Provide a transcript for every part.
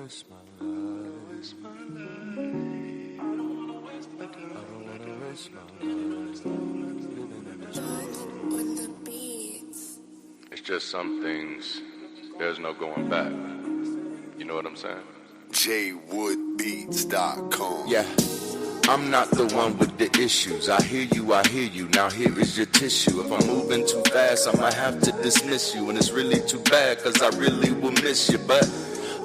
waste my life. I don't wanna waste my time. I don't wanna waste my life living in this world. With the Beatz. It's just some things, there's no going back. You know what I'm saying? jwoodbeats.com. Yeah, I'm not the one with the issues. I hear you. Now here is your tissue. If I'm moving too fast, I might have to dismiss you. And it's really too bad, cause I really will miss you. But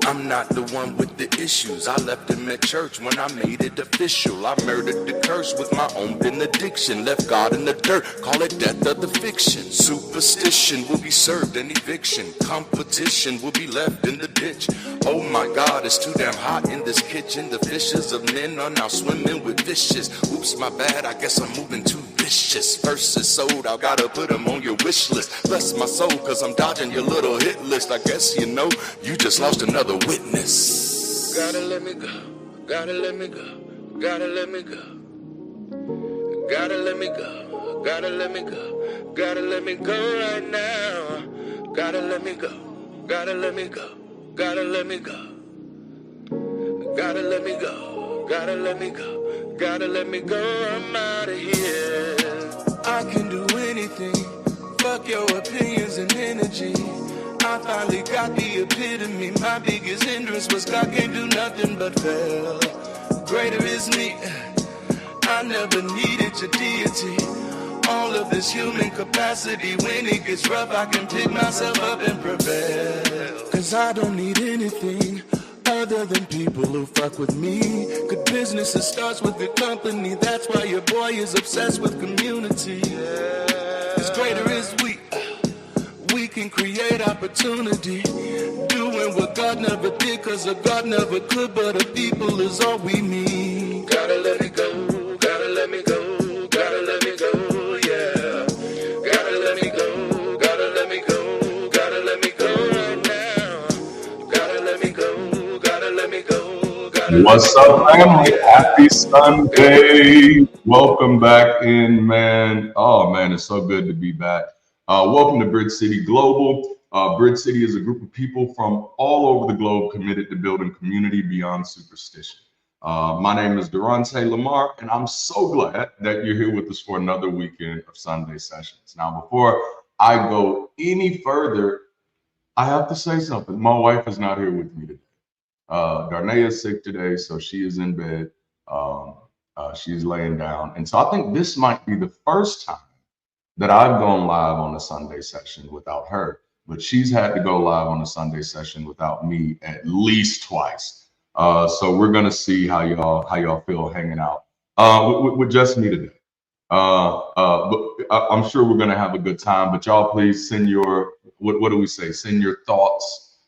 I'm not the one with the issues. I left him at church when I made it official. I murdered the curse with my own benediction. Left God in the dirt, call it death of the fiction. Superstition will be served an eviction. Competition will be left in the ditch. Oh my God, it's too damn hot in this kitchen. The fishes of men are now swimming with fishes. Oops, my bad, I guess I'm moving too vicious. Verses sold, I gotta put them on your wish list. Bless my soul, cause I'm dodging your little hit list. I guess you know, you just lost another witness. Gotta let me go, gotta let me go, gotta let me go. Gotta let me go, gotta let me go, gotta let me go right now. Gotta let me go, gotta let me go, gotta let me go. Gotta let me go, gotta let me go, gotta let me go, I'm out of here. I can do anything, fuck your opinions and energy. I finally got the epitome. My biggest hindrance was God can't do nothing but fail. Greater is me. I never needed your deity. All of this human capacity. When it gets rough, I can pick myself up and prevail. Cause I don't need anything other than people who fuck with me. Good business, it starts with good company. That's why your boy is obsessed with community. Cause greater is we. We can create opportunity, doing what God never did, cause a God never could, but a people is all we need. Gotta let me go, gotta let me go, gotta let me go, yeah. Gotta let me go, gotta let me go, gotta let me go right now. Gotta let me go, gotta let me go, gotta What's let me up, go. family? Happy Sunday. Welcome back in, man. Oh, man, it's so good to be back. Welcome to BridgeCity Global. BridgeCity is a group of people from all over the globe committed to building community beyond superstition. My name is DaranteLaMar, and I'm so glad that you're here with us for another weekend of Sunday sessions. Now, before I go any further, I have to say something. My wife is not here with me today. Darnaya is sick today, so she is in bed. She's laying down. And so I think this might be the first time that I've gone live on a Sunday session without her, but she's had to go live on a Sunday session without me at least twice. So we're gonna see how y'all feel hanging out with just me today. But I'm sure we're gonna have a good time. But y'all, please send your what do we say? Send your thoughts.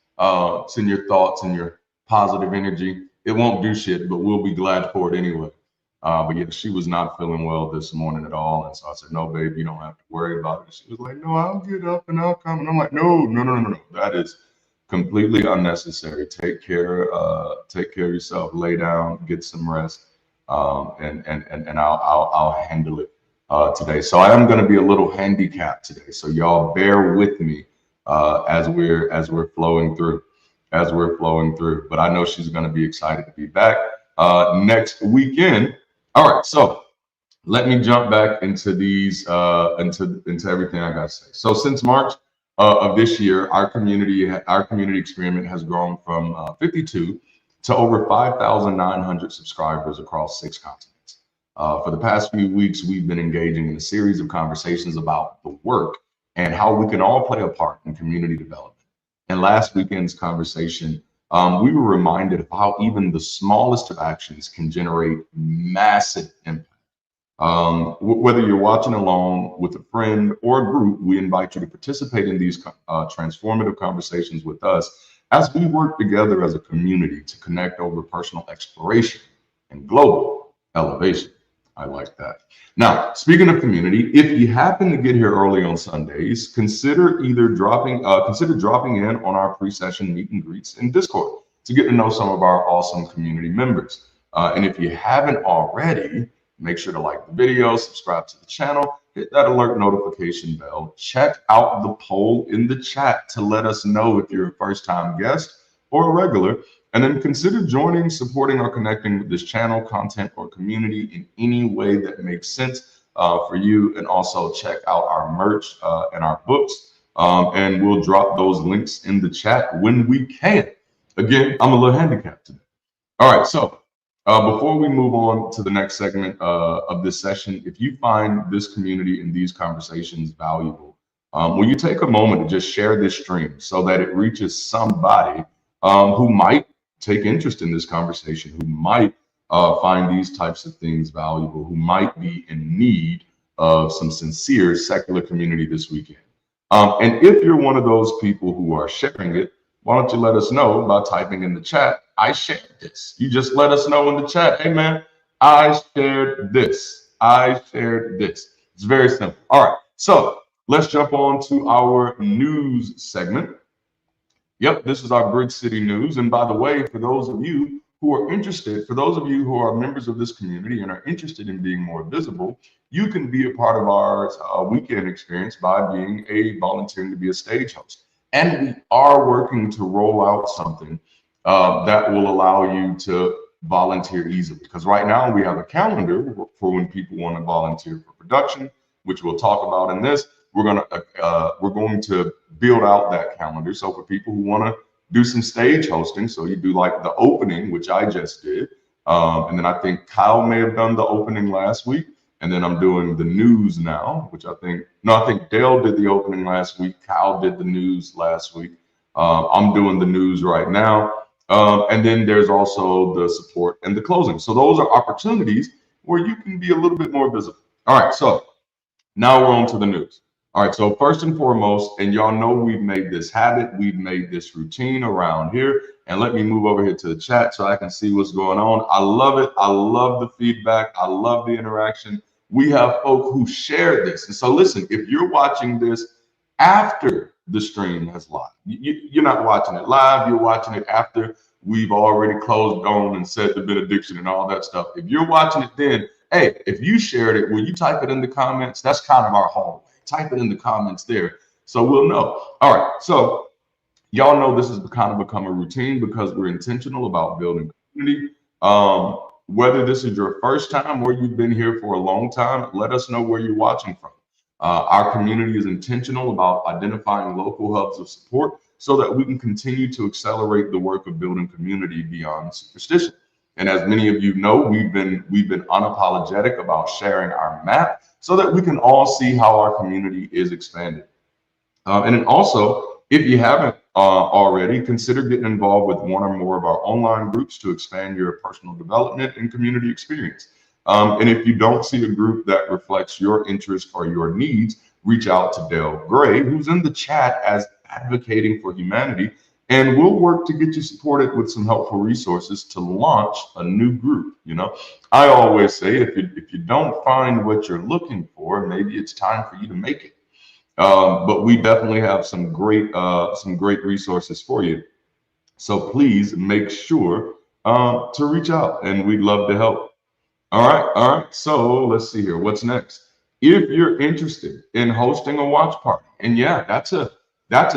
Send your thoughts and your positive energy. It won't do shit, but we'll be glad for it anyway. But yeah, she was not feeling well this morning at all. And so I said, no, babe, you don't have to worry about it. She was like, no, I'll get up and I'll come. And I'm like, no. That is completely unnecessary. Take care of yourself, lay down, get some rest. And I'll handle it today. So I am going to be a little handicapped today. So y'all bear with me as we're flowing through. But I know she's going to be excited to be back next weekend. All right, so let me jump back into these into everything I got to say. So since March of this year, our community experiment has grown from 52 to over 5,900 subscribers across 6 continents. For the past few weeks, we've been engaging in a series of conversations about the work and how we can all play a part in community development. In last weekend's conversation, we were reminded of how even the smallest of actions can generate massive impact. Whether you're watching alone with a friend or a group, we invite you to participate in these transformative conversations with us as we work together as a community to connect over personal exploration and global elevation. I like that. Now, speaking of community, if you happen to get here early on Sundays, consider dropping in on our pre-session meet and greets in Discord to get to know some of our awesome community members. And if you haven't already, make sure to like the video, subscribe to the channel, hit that alert notification bell, check out the poll in the chat to let us know if you're a first-time guest or a regular, And then consider joining, supporting, or connecting with this channel, content, or community in any way that makes sense for you. And also check out our merch and our books. And we'll drop those links in the chat when we can. Again, I'm a little handicapped today. All right, so before we move on to the next segment of this session, if you find this community and these conversations valuable, will you take a moment to just share this stream so that it reaches somebody who might take interest in this conversation, who might find these types of things valuable, who might be in need of some sincere secular community this weekend. And if you're one of those people who are sharing it, why don't you let us know by typing in the chat, I shared this. You just let us know in the chat, hey man, I shared this. I shared this. It's very simple. All right, so let's jump on to our news segment. Yep, this is our Bridge City News. And by the way, for those of you who are interested, for those of you who are members of this community and are interested in being more visible, you can be a part of our weekend experience by volunteering to be a stage host. And we are working to roll out something that will allow you to volunteer easily. Because right now we have a calendar for when people want to volunteer for production, which we'll talk about in this. We're going to build out that calendar. So for people who want to do some stage hosting, so you do like the opening, which I just did, and then I think Kyle may have done the opening last week. And then I'm doing the news now, which I think Dale did the opening last week. Kyle did the news last week. I'm doing the news right now. And then there's also the support and the closing. So those are opportunities where you can be a little bit more visible. All right, so now we're on to the news. All right, so first and foremost, and y'all know we've made this habit, we've made this routine around here. And let me move over here to the chat so I can see what's going on. I love it. I love the feedback. I love the interaction. We have folk who share this. And so listen, if you're watching this after the stream has live, you're not watching it live, you're watching it after we've already closed on and said the benediction and all that stuff. If you're watching it then, hey, if you shared it, will you type it in the comments? That's kind of our hallway. Type it in the comments there so we'll know. All right, so y'all know this has kind of become a routine because we're intentional about building community. Whether this is your first time or you've been here for a long time, let us know where you're watching from. Our community is intentional about identifying local hubs of support so that we can continue to accelerate the work of building community beyond superstition. And as many of you know, we've been unapologetic about sharing our map so that we can all see how our community is expanding. And then also, if you haven't already, consider getting involved with one or more of our online groups to expand your personal development and community experience. And if you don't see a group that reflects your interest or your needs, reach out to Dale Gray, who's in the chat as Advocating for Humanity, and we'll work to get you supported with some helpful resources to launch a new group. You know, I always say if you don't find what you're looking for, maybe it's time for you to make it. But we definitely have some great resources for you. So please make sure to reach out, and we'd love to help. All right. So let's see here. What's next? If you're interested in hosting a watch party, and yeah, that's a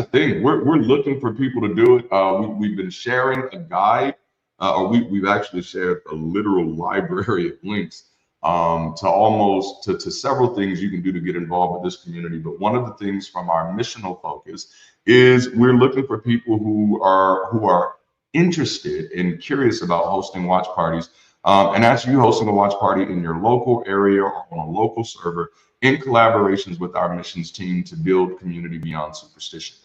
thing. We're looking for people to do it. We've been sharing a guide, or we've actually shared a literal library of links to several things you can do to get involved with this community. But one of the things from our missional focus is we're looking for people who are interested and curious about hosting watch parties. And that's you hosting a watch party in your local area or on a local server in collaborations with our missions team to build community beyond superstition.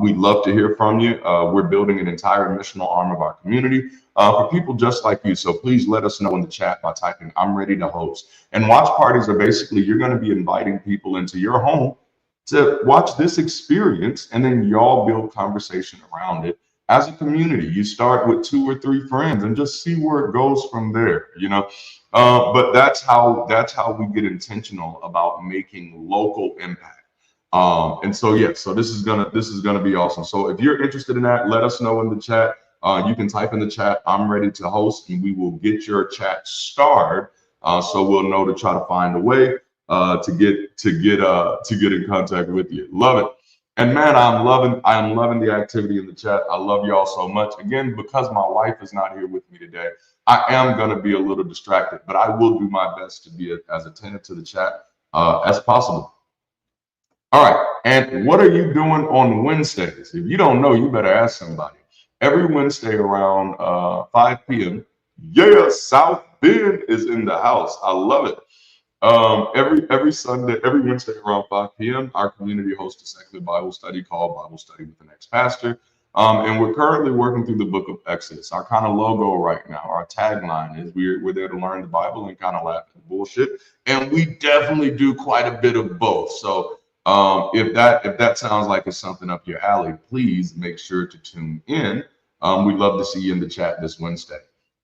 We'd love to hear from you. We're building an entire missional arm of our community for people just like you. So please let us know in the chat by typing, I'm ready to host. And watch parties are basically, you're going to be inviting people into your home to watch this experience, and then y'all build conversation around it. As a community, you start with 2 or 3 friends and just see where it goes from there, you know. But that's how we get intentional about making local impact. And so so this is gonna be awesome. So if you're interested in that, let us know in the chat. You can type in the chat, I'm ready to host, and we will get your chat started. So we'll know to try to find a way to get in contact with you. Love it. And man, I'm loving the activity in the chat. I love y'all so much. Again, because my wife is not here with me today, I am going to be a little distracted, but I will do my best to be as attentive to the chat as possible. All right. And what are you doing on Wednesdays? If you don't know, you better ask somebody. Every Wednesday around 5 p.m. Yeah, South Bend is in the house. I love it. Every Sunday, every Wednesday around 5 p.m., our community hosts a secular Bible study called Bible Study with an Ex-Pastor. And we're currently working through the book of Exodus. Our kind of logo right now, our tagline is we're there to learn the Bible and kind of laugh at the bullshit. And we definitely do quite a bit of both. So if that sounds like it's something up your alley, please make sure to tune in. We'd love to see you in the chat this Wednesday.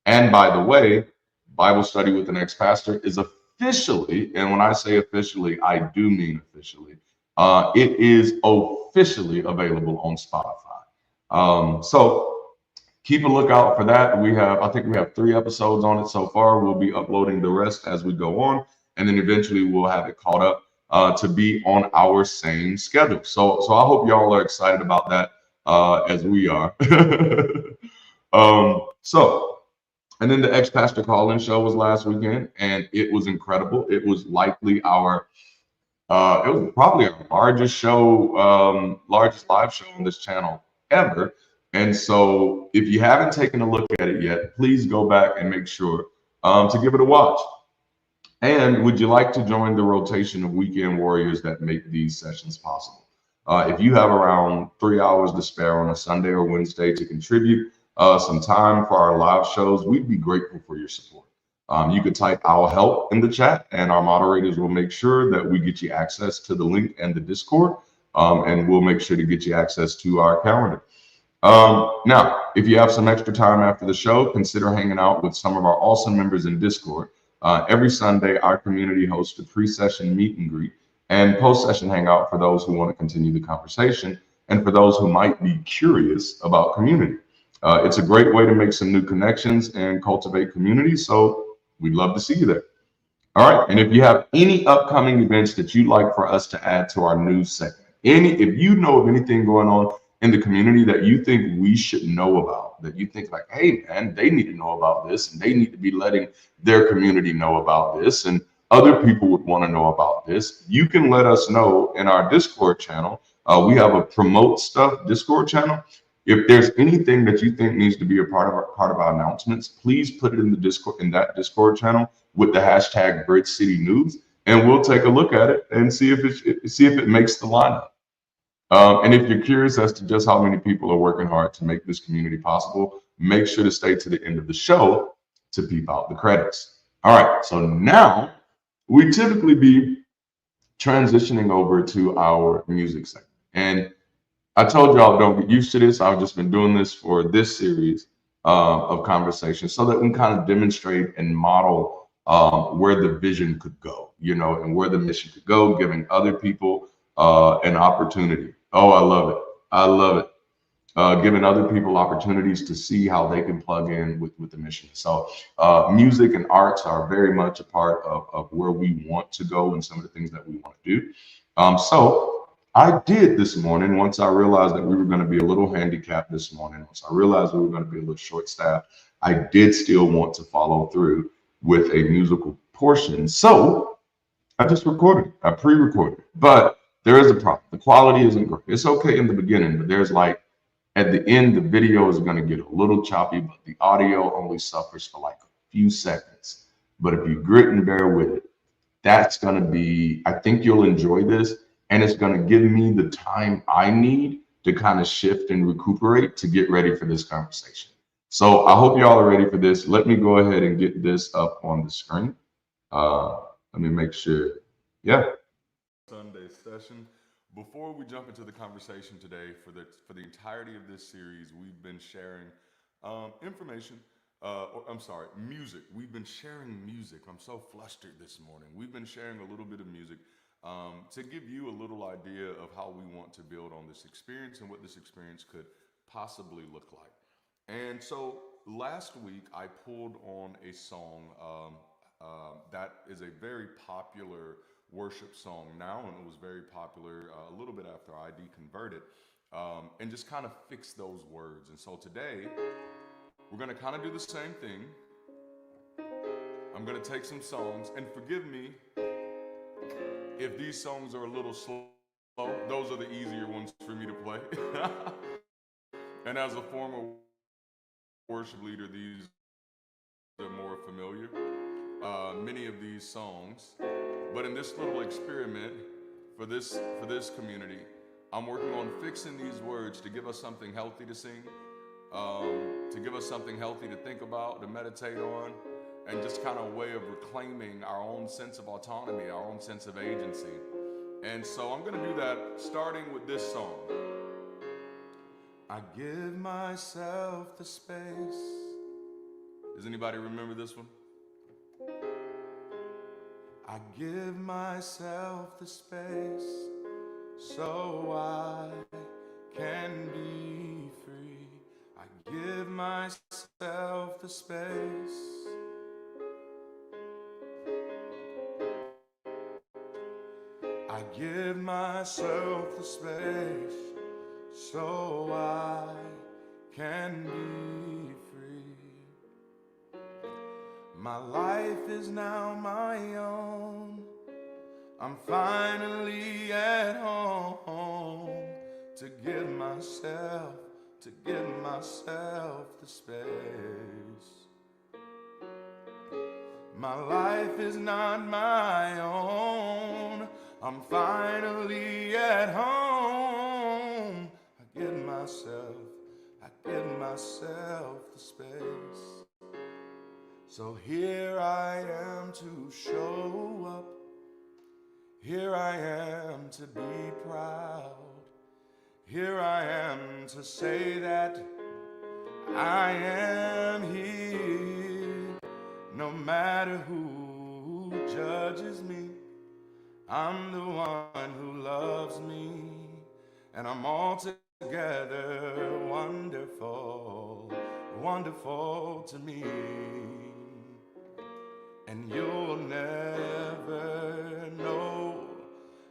And by the way, Bible Study with an Ex-Pastor is officially, and when I say officially, I do mean officially, it is officially available on Spotify. So keep a lookout for that. I think we have 3 episodes on it so far. We'll be uploading the rest as we go on, and then eventually we'll have it caught up to be on our same schedule. So I hope y'all are excited about that as we are. And then the Ex-Pastor Call-In show was last weekend, and it was incredible. It was likely it was probably our largest show, largest live show on this channel ever. And so if you haven't taken a look at it yet, please go back and make sure to give it a watch. And would you like to join the rotation of weekend warriors that make these sessions possible? If you have around 3 hours to spare on a Sunday or Wednesday to contribute some time for our live shows, we'd be grateful for your support. You could type "I'll help" in the chat, and our moderators will make sure that we get you access to the link and the Discord, and we'll make sure to get you access to our calendar. Now, if you have some extra time after the show, consider hanging out with some of our awesome members in Discord. Every Sunday, our community hosts a pre-session meet and greet and post-session hangout for those who want to continue the conversation and for those who might be curious about community. It's a great way to make some new connections and cultivate community, so we'd love to see you there. All right, and if you have any upcoming events that you'd like for us to add to our news segment, if you know of anything going on in the community that you think we should know about, that you think like, hey man, they need to know about this, and they need to be letting their community know about this, and other people would want to know about this, you can let us know in our Discord channel. We have a promote stuff Discord channel. If there's anything that you think needs to be a part of our announcements, please put it in that Discord channel with the hashtag BridgeCity News, and we'll take a look at it and see if it makes the lineup. And if you're curious as to just how many people are working hard to make this community possible, make sure to stay to the end of the show to peep out the credits. All right, so now we typically be transitioning over to our music segment. And I told y'all don't get used to this. I've just been doing this for this series of conversations so that we can kind of demonstrate and model where the vision could go, and where the mission could go, giving other people an opportunity. Oh, I love it. I love it. Giving other people opportunities to see how they can plug in with the mission. So music and arts are very much a part of where we want to go and some of the things that we want to do. So I did this morning, once I realized that we were going to be a little handicapped this morning, once I realized we were going to be a little short-staffed, I did still want to follow through with a musical portion. So I just recorded it. I pre-recorded it. But there is a problem. The quality isn't great. It's okay in the beginning, but there's at the end, the video is going to get a little choppy, but the audio only suffers for like a few seconds. But if you grit and bear with it, that's going to be, I think you'll enjoy this. And it's going to give me the time I need to kind of shift and recuperate to get ready for this conversation. So I hope y'all are ready for this. Let me go ahead and get this up on the screen. Let me make sure. Yeah. Sunday session. Before we jump into the conversation today, for the entirety of this series, we've been sharing music. We've been sharing music. I'm so flustered this morning. We've been sharing a little bit of music to give you a little idea of how we want to build on this experience and what this experience could possibly look like. And so last week, I pulled on a song that is a very popular worship song now, and it was very popular a little bit after I deconverted, and just kind of fix those words. And so today, we're going to kind of do the same thing. I'm going to take some songs, and forgive me if these songs are a little slow. Those are the easier ones for me to play. And as a former worship leader, these are more familiar, many of these songs. But in this little experiment for this community, I'm working on fixing these words to give us something healthy to sing, to give us something healthy to think about, to meditate on, and just kind of a way of reclaiming our own sense of autonomy, our own sense of agency. And so I'm going to do that starting with this song. I give myself the space. Does anybody remember this one? I give myself the space so I can be free. I give myself the space. I give myself the space so I can be free. My life is now my own. I'm finally at home to give myself the space. My life is not my own. I'm finally at home. I give myself the space. So here I am to show up. Here I am to be proud. Here I am to say that I am here. No matter who judges me, I'm the one who loves me, and I'm altogether wonderful, wonderful to me. And you'll never know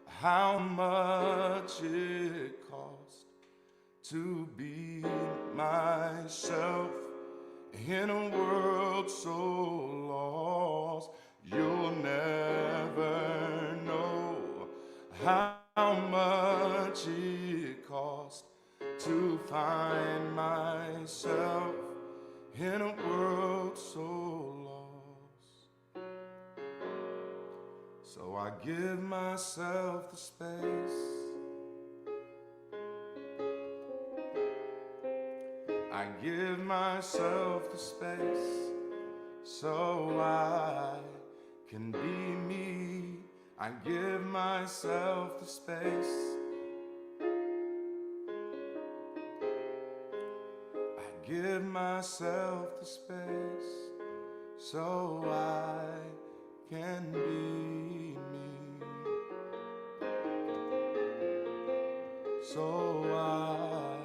how much it costs to be myself in a world so lost. You'll never know how much it costs to find myself in a world so lost. So I give myself the space. I give myself the space so I can be me. I give myself the space. I give myself the space so I can be me. So I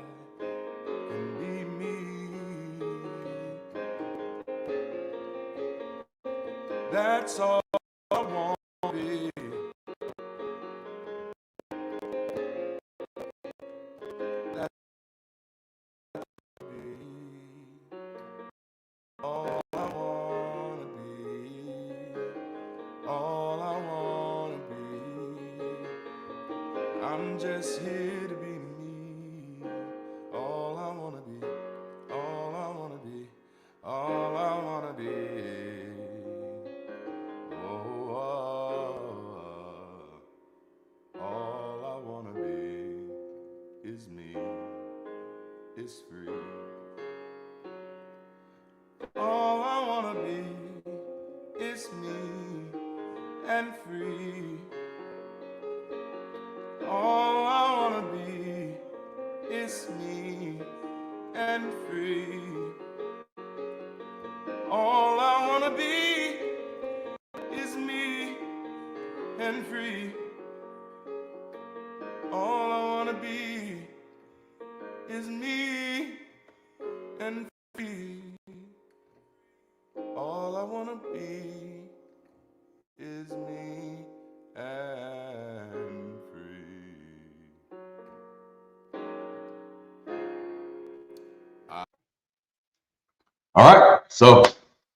can be me. That's all I want to be. That's all I want to be. All I want to be. I'm just here to be me. All I want to be. All I want to be. All I want to be. All I wanna be is me, is free. All I wanna be is me and free. All I wanna be is me and free. All I wanna be is me and free. All I wanna be is me and free. All I wanna be is me and All right. So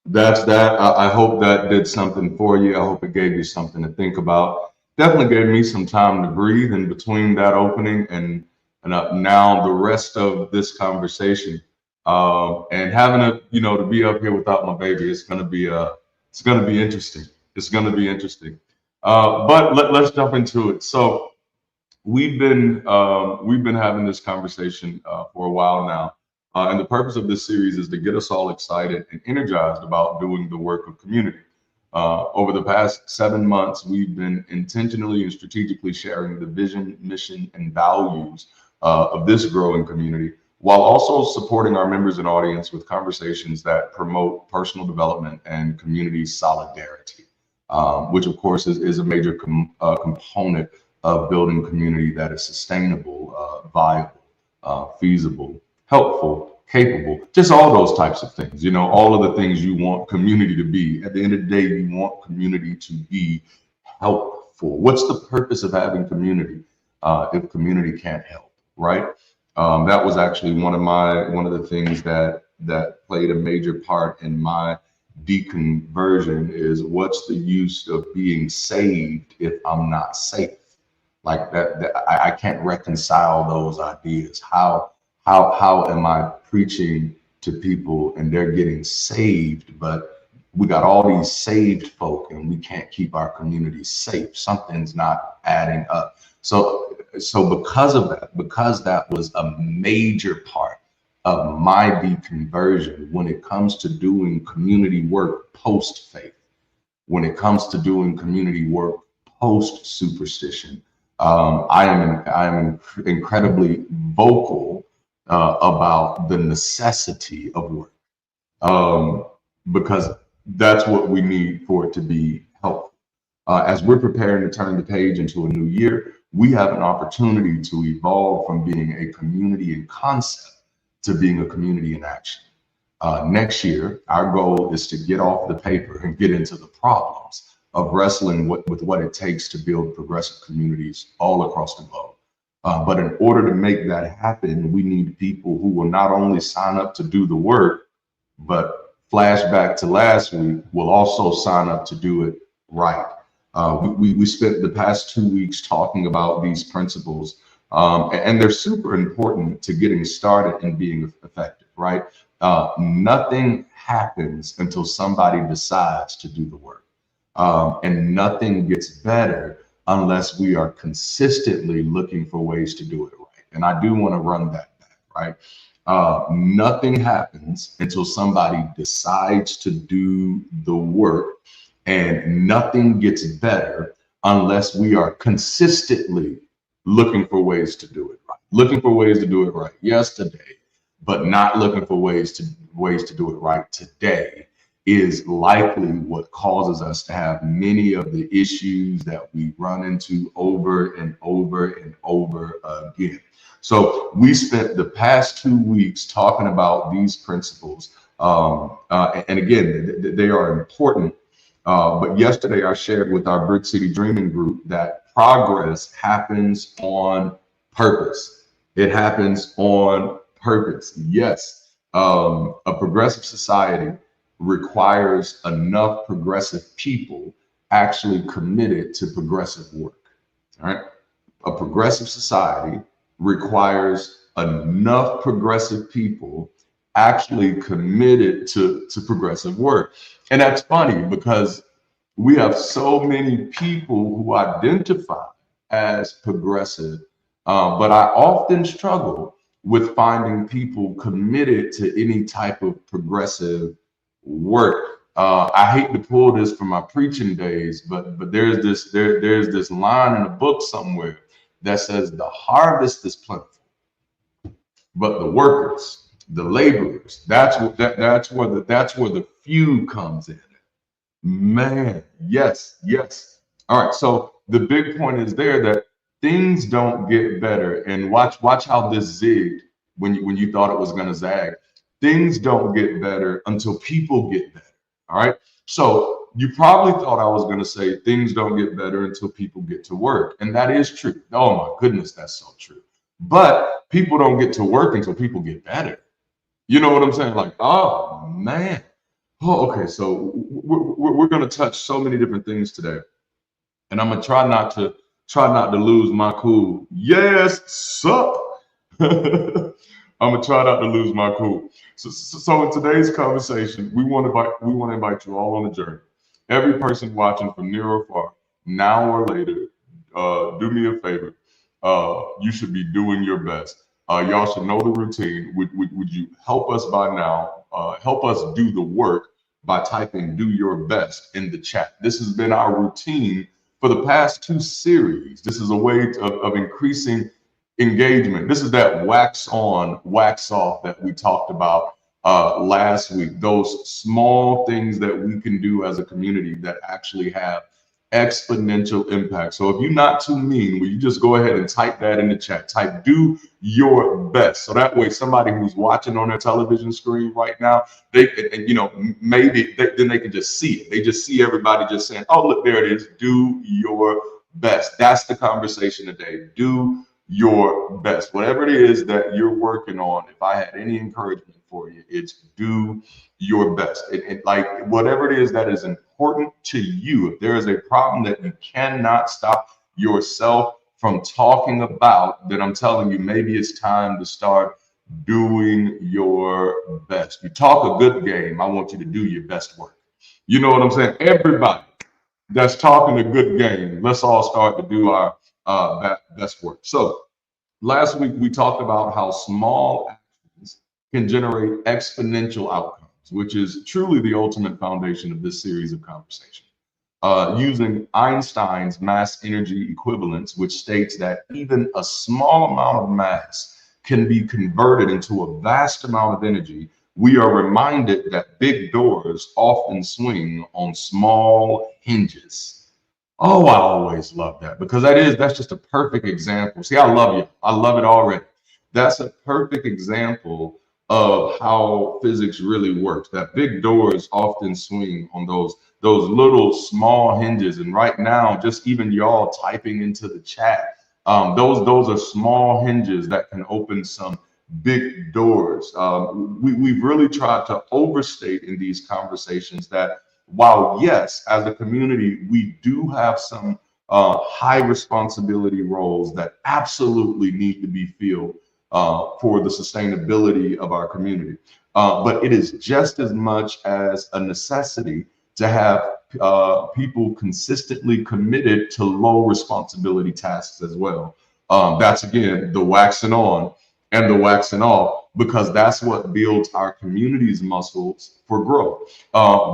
that's that. I hope that did something for you. I hope it gave you something to think about. Definitely gave me some time to breathe in between that opening and now the rest of this conversation. And having to be up here without my baby, it's gonna be interesting. It's gonna be interesting. But let's jump into it. So we've been having this conversation for a while now, and the purpose of this series is to get us all excited and energized about doing the work of community. Over the past 7 months, we've been intentionally and strategically sharing the vision, mission, and values of this growing community, while also supporting our members and audience with conversations that promote personal development and community solidarity, which of course is a major component of building community that is sustainable, viable, feasible, helpful, capable, just all those types of things. All of the things you want community to be. At the end of the day, you want community to be helpful. What's the purpose of having community if community can't help, right? That was actually one of the things that played a major part in my deconversion is what's the use of being saved if I'm not safe? Like that I can't reconcile those ideas. How am I preaching to people and they're getting saved, but we got all these saved folk and we can't keep our community safe? Something's not adding up. So because of that, because that was a major part of my deconversion when it comes to doing community work post faith, when it comes to doing community work post superstition, I am incredibly vocal about the necessity of work, because that's what we need for it to be helpful. As we're preparing to turn the page into a new year, we have an opportunity to evolve from being a community in concept to being a community in action. Next year, our goal is to get off the paper and get into the problems of wrestling with what it takes to build progressive communities all across the globe. But in order to make that happen, we need people who will not only sign up to do the work, but flashback to last week, will also sign up to do it right. We spent the past 2 weeks talking about these principles, and they're super important to getting started and being effective, right? Nothing happens until somebody decides to do the work. And nothing gets better unless we are consistently looking for ways to do it right. And I do want to run that back, right? Nothing happens until somebody decides to do the work, and nothing gets better unless we are consistently looking for ways to do it right. Looking for ways to do it right yesterday, but not looking for ways to do it right today is likely what causes us to have many of the issues that we run into over and over and over again. So we spent the past 2 weeks talking about these principles. And again, they are important. But yesterday I shared with our BridgeCity Dreaming group that progress happens on purpose. It happens on purpose. Yes, a progressive society requires enough progressive people actually committed to progressive work. All right. A progressive society requires enough progressive people actually committed to progressive work. And that's funny because we have so many people who identify as progressive, but I often struggle with finding people committed to any type of progressive work. I hate to pull this from my preaching days, but there's this line in a book somewhere that says the harvest is plentiful, but the workers, the laborers, that's where the few comes in. Man, yes. All right, so the big point is there that things don't get better, and watch how this zigged when you thought it was going to zag. Things don't get better until people get better. All right. So you probably thought I was going to say things don't get better until people get to work. And that is true. Oh my goodness, that's so true. But people don't get to work until people get better. You know what I'm saying? Like, oh man. Oh, okay. So we're going to touch so many different things today, and I'm gonna try not to lose my cool. Yes, sup. I'm gonna try not to lose my cool. So in today's conversation, we want to invite you all on the journey. Every person watching from near or far, now or later, do me a favor. You should be doing your best. Y'all should know the routine. Would you help us by now? Help us do the work by typing "do your best" in the chat. This has been our routine for the past two series. This is a way of increasing engagement. This is that wax on, wax off that we talked about last week. Those small things that we can do as a community that actually have exponential impact. So if you're not too mean, will you just go ahead and type that in the chat? Type "do your best." So that way somebody who's watching on their television screen right now, maybe then they can just see it. They just see everybody just saying, "Oh, look, there it is. Do your best." That's the conversation today. Do your best. Whatever it is that you're working on, if I had any encouragement for you, it's do your best. Like whatever it is that is important to you, if there is a problem that you cannot stop yourself from talking about, then I'm telling you, maybe it's time to start doing your best. You talk a good game, I want you to do your best work. You know what I'm saying? Everybody that's talking a good game, let's all start to do our best work. So last week we talked about how small actions can generate exponential outcomes, which is truly the ultimate foundation of this series of conversation. Using Einstein's mass energy equivalence, which states that even a small amount of mass can be converted into a vast amount of energy, we are reminded that big doors often swing on small hinges. Oh, I always love that because that's just a perfect example. See, I love you. I love it already. That's a perfect example of how physics really works. That big doors often swing on those little small hinges. And right now, just even y'all typing into the chat, those are small hinges that can open some big doors. We've really tried to overstate in these conversations that while yes, as a community, we do have some high responsibility roles that absolutely need to be filled for the sustainability of our community. But it is just as much as a necessity to have people consistently committed to low responsibility tasks as well. That's again the waxing on and the waxing off, because that's what builds our community's muscles for growth.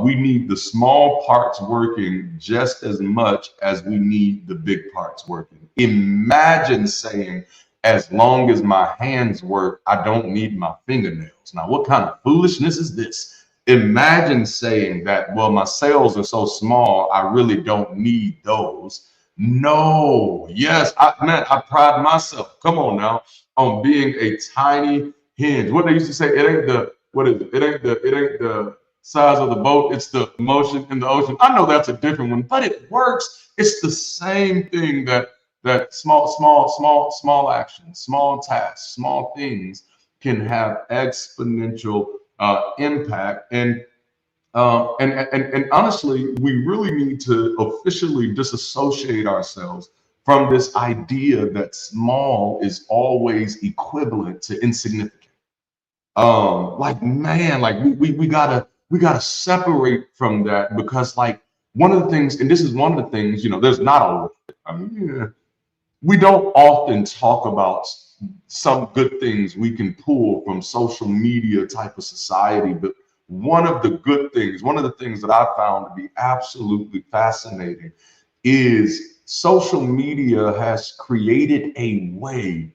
We need the small parts working just as much as we need the big parts working. Imagine saying, as long as my hands work, I don't need my fingernails. Now, what kind of foolishness is this? Imagine saying that, well, my cells are so small, I really don't need those. No, yes, I pride myself. Come on now, on being a tiny hinge. What they used to say, it ain't the size of the boat, it's the motion in the ocean. I know that's a different one, but it works. It's the same thing that small actions, small tasks, small things can have exponential impact. And honestly, we really need to officially disassociate ourselves from this idea that small is always equivalent to insignificant. Like man, like we gotta separate from that, because like one of the things, and this is one of the things, there's not a, we don't often talk about some good things we can pull from social media type of society, but one of the things that I found to be absolutely fascinating is social media has created a way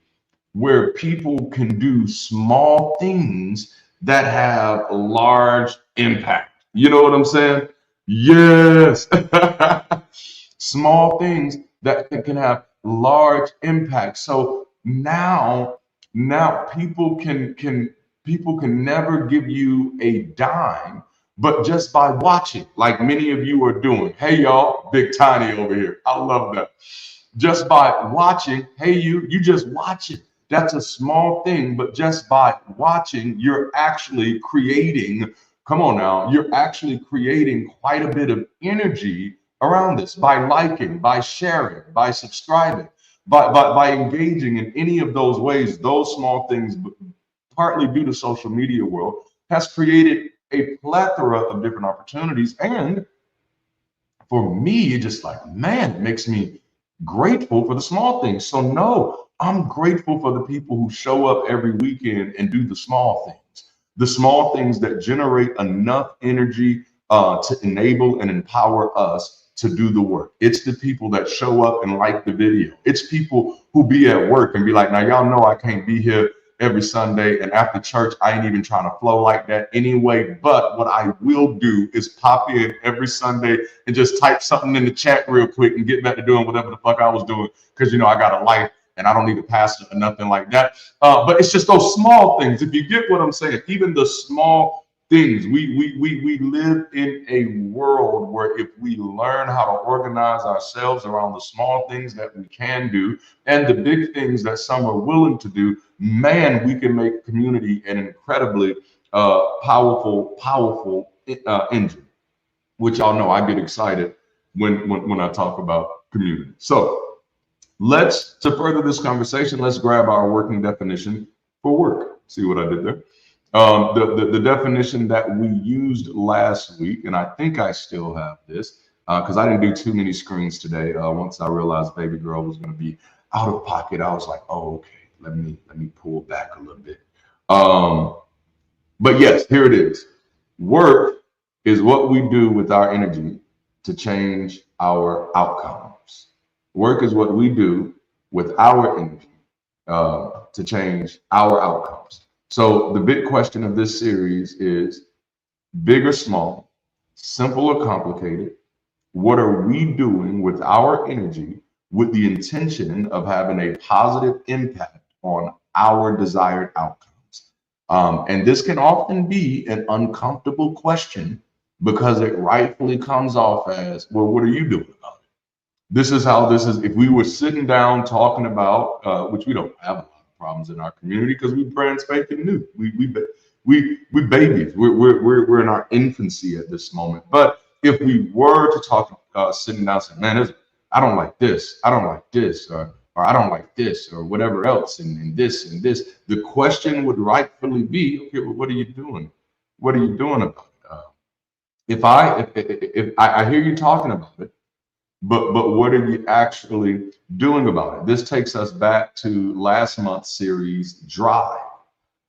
where people can do small things that have a large impact. You know what I'm saying? Yes. Small things that can have large impact. So now people can never give you a dime, but just by watching, like many of you are doing. Hey y'all, Big Tiny over here. I love that. Just by watching, hey you just watch it. That's a small thing, but just by watching, you're actually creating, come on now, you're actually creating quite a bit of energy around this by liking, by sharing, by subscribing, by engaging in any of those ways. Those small things, partly due to social media world, has created a plethora of different opportunities. And for me, it just like, man, it makes me grateful for the small things. So no, I'm grateful for the people who show up every weekend and do the small things that generate enough energy to enable and empower us to do the work. It's the people that show up and like the video. It's people who be at work and be like, now y'all know I can't be here every Sunday, and after church, I ain't even trying to flow like that anyway. But what I will do is pop in every Sunday and just type something in the chat real quick and get back to doing whatever the fuck I was doing, because, you know, I got a life and I don't need a pastor or nothing like that. But it's just those small things. If you get what I'm saying, even the small things. We live in a world where if we learn how to organize ourselves around the small things that we can do and the big things that some are willing to do, man, we can make community an incredibly powerful engine, which y'all know I get excited when I talk about community. So to further this conversation, let's grab our working definition for work. See what I did there? The definition that we used last week, and I think I still have this because I didn't do too many screens today. Once I realized baby girl was going to be out of pocket, I was like, oh, okay, let me pull back a little bit. But yes, here it is. Work is what we do with our energy to change our outcomes. Work is what we do with our energy to change our outcomes. So the big question of this series is big or small, simple or complicated. What are we doing with our energy with the intention of having a positive impact on our desired outcomes? And this can often be an uncomfortable question because it rightfully comes off as, well, what are you doing about it? This is how this is. If we were sitting down talking about, which we don't have a lot of problems in our community because we brand spanking new. We babies. We're in our infancy at this moment. But if we were to talk, sitting down saying, man, I don't like this, I don't like this, or I don't like this, or whatever else, and this and this, the question would rightfully be, okay, well, what are you doing? What are you doing about it? If I hear you talking about it, but what are you actually doing about it? This takes us back to last month's series, Drive.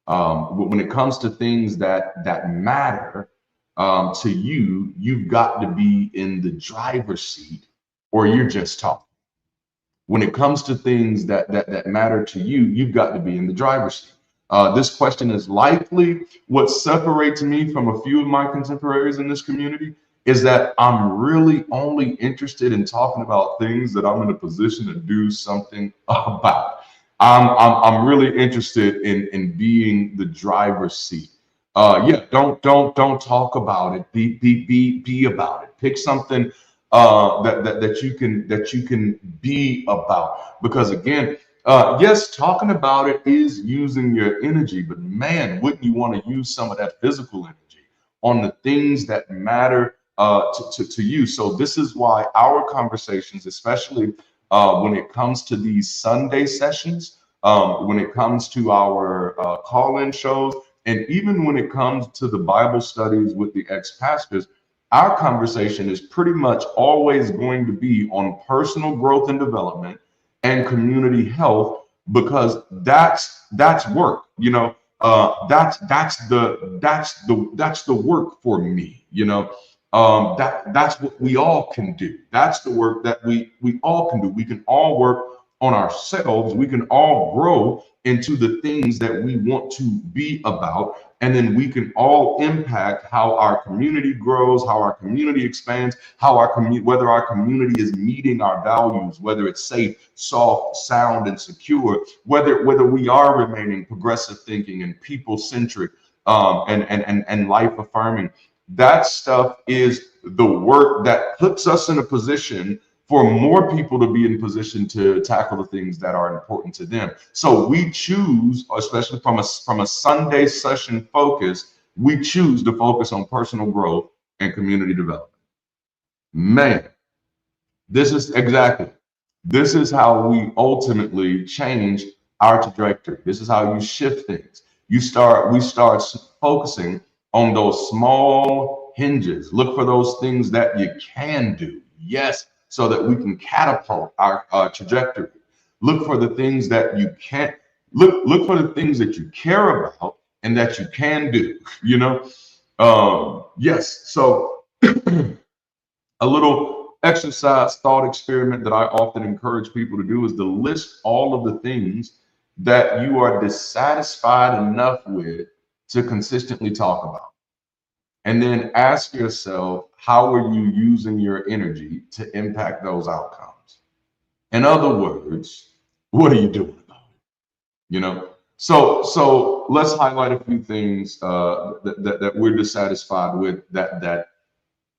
When it comes to things that matter to you, you've got to be in the driver's seat, or you're just talking. When it comes to things that matter to you, you've got to be in the driver's seat. This question is likely what separates me from a few of my contemporaries in this community, is that I'm really only interested in talking about things that I'm in a position to do something about. I'm really interested in being the driver's seat. Don't talk about it. Be about it. Pick something that you can be about. Because again, yes, talking about it is using your energy, but man, wouldn't you want to use some of that physical energy on the things that matter to you? So this is why our conversations, especially when it comes to these Sunday sessions, when it comes to our call-in shows, and even when it comes to the Bible studies with the ex-pastors, our conversation is pretty much always going to be on personal growth and development and community health, because that's work. You know, that's the work for me. You know, that's what we all can do. That's the work that we all can do. We can all work on ourselves. We can all grow into the things that we want to be about. And then we can all impact how our community grows, how our community expands, how whether our community is meeting our values, whether it's safe, soft, sound, and secure, whether we are remaining progressive thinking and people-centric and life-affirming. That stuff is the work that puts us in a position for more people to be in position to tackle the things that are important to them. So we choose, especially from a Sunday session focus, we choose to focus on personal growth and community development. Man, this is how we ultimately change our trajectory. This is how you shift things. We start focusing on those small hinges. Look for those things that you can do. Yes, so that we can catapult our trajectory. Look for the things that you can't. Look for the things that you care about and that you can do. Yes. So a little exercise thought experiment that I often encourage people to do is to list all of the things that you are dissatisfied enough with to consistently talk about. And then ask yourself, how are you using your energy to impact those outcomes? In other words, what are you doing about it? So let's highlight a few things that we're dissatisfied with that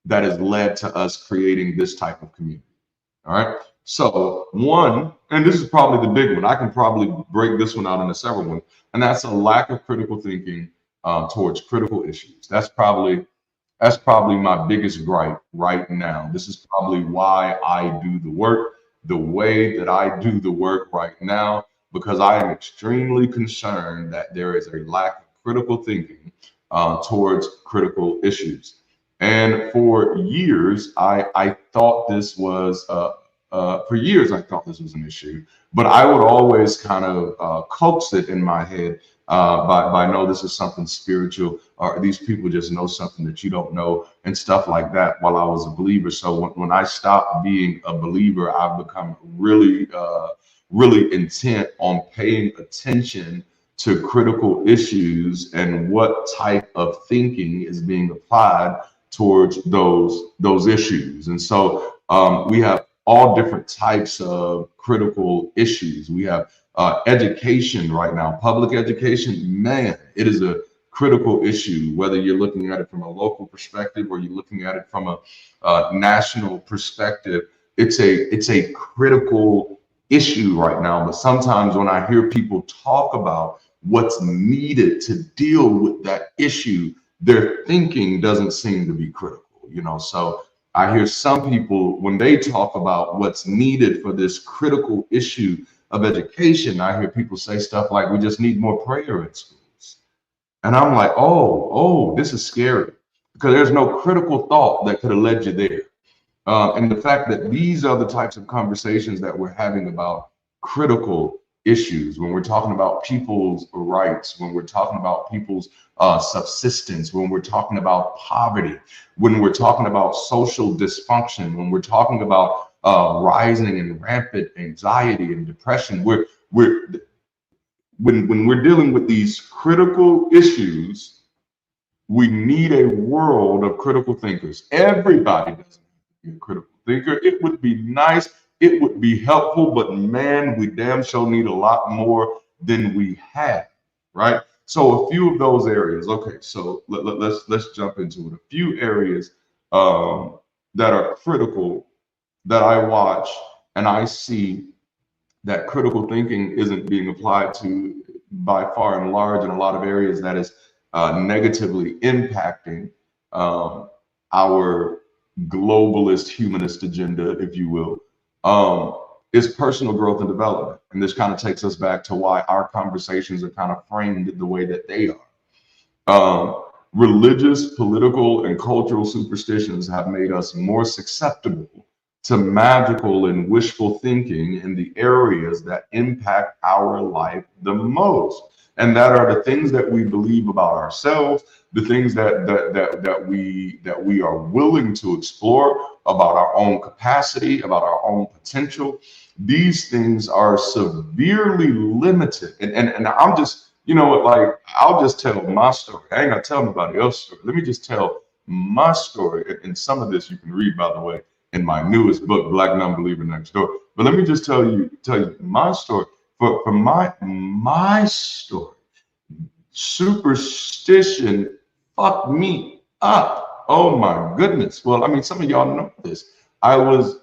has led to us creating this type of community. All right. So one, and this is probably the big one, I can probably break this one out into several ones, and that's a lack of critical thinking towards critical issues. That's probably my biggest gripe right now. This is probably why I do the work the way that I do the work right now, because I am extremely concerned that there is a lack of critical thinking towards critical issues. And for years, I thought this was an issue, but I would always kind of coax it in my head by no, this is something spiritual, or these people just know something that you don't know, and stuff like that while I was a believer. So when I stopped being a believer, I've become really intent on paying attention to critical issues and what type of thinking is being applied towards those issues. And so we have all different types of critical issues. We have education right now, public education. Man, it is a critical issue, whether you're looking at it from a local perspective or you're looking at it from a national perspective. It's a critical issue right now. But sometimes when I hear people talk about what's needed to deal with that issue, their thinking doesn't seem to be critical, So I hear some people, when they talk about what's needed for this critical issue of education, I hear people say stuff like, we just need more prayer in schools. And I'm like, oh, this is scary, because there's no critical thought that could have led you there. And the fact that these are the types of conversations that we're having about critical issues, when we're talking about people's rights, when we're talking about people's subsistence, when we're talking about poverty, when we're talking about social dysfunction, when we're talking about rising and rampant anxiety and depression, when we're dealing with these critical issues, we need a world of critical thinkers. Everybody doesn't have to be a critical thinker. It would be nice. It would be helpful, but man, we damn sure need a lot more than we have, right? So a few of those areas. Okay, so let's jump into it. A few areas that are critical that I watch and I see that critical thinking isn't being applied to by far and large in a lot of areas, that is negatively impacting our globalist humanist agenda, if you will. Is personal growth and development. And this kind of takes us back to why our conversations are kind of framed the way that they are. Religious, political, and cultural superstitions have made us more susceptible to magical and wishful thinking in the areas that impact our life the most. And that are the things that we believe about ourselves, the things that we are willing to explore about our own capacity, about our own potential. These things are severely limited. And I'm just, I'll just tell my story. I ain't gonna tell nobody else's story. Let me just tell my story. And some of this you can read, by the way, in my newest book, Black Nonbeliever Next Door. But let me just tell you my story. For my story, superstition fucked me up. Oh my goodness. Well, I mean, some of y'all know this. I was,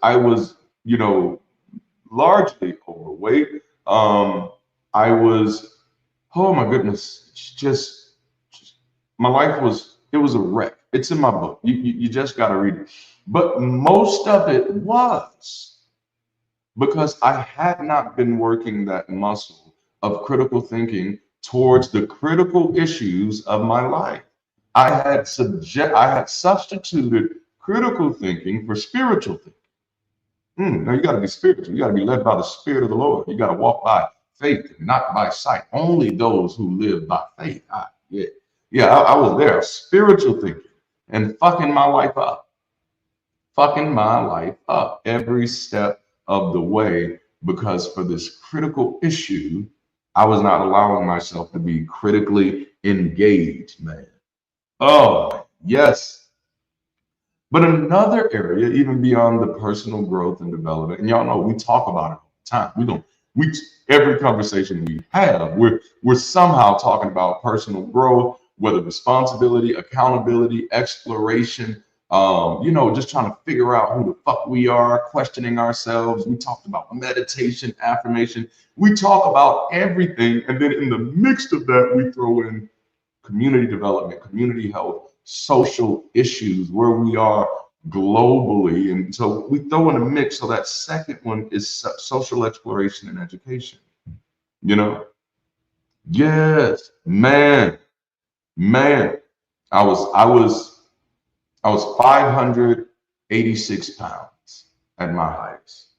largely overweight. I was, oh my goodness, just my life it was a wreck. It's in my book. You just got to read it. But most of it was because I had not been working that muscle of critical thinking towards the critical issues of my life. I had substituted critical thinking for spiritual thinking. Now you got to be spiritual. You got to be led by the Spirit of the Lord. You got to walk by faith and not by sight. Only those who live by faith. I was there, spiritual thinking, and fucking my life up. Every step of the way, because for this critical issue, I was not allowing myself to be critically engaged, man. Oh, yes. But another area, even beyond the personal growth and development, and y'all know we talk about it all the time. Every conversation we have, we're somehow talking about personal growth, whether responsibility, accountability, exploration, just trying to figure out who the fuck we are, questioning ourselves. We talked about meditation, affirmation. We talk about everything. And then in the mix of that, we throw in community development, community health, social issues, where we are globally. And so we throw in a mix. So that second one is social exploration and education. Yes, man. I was 586 pounds at my highest.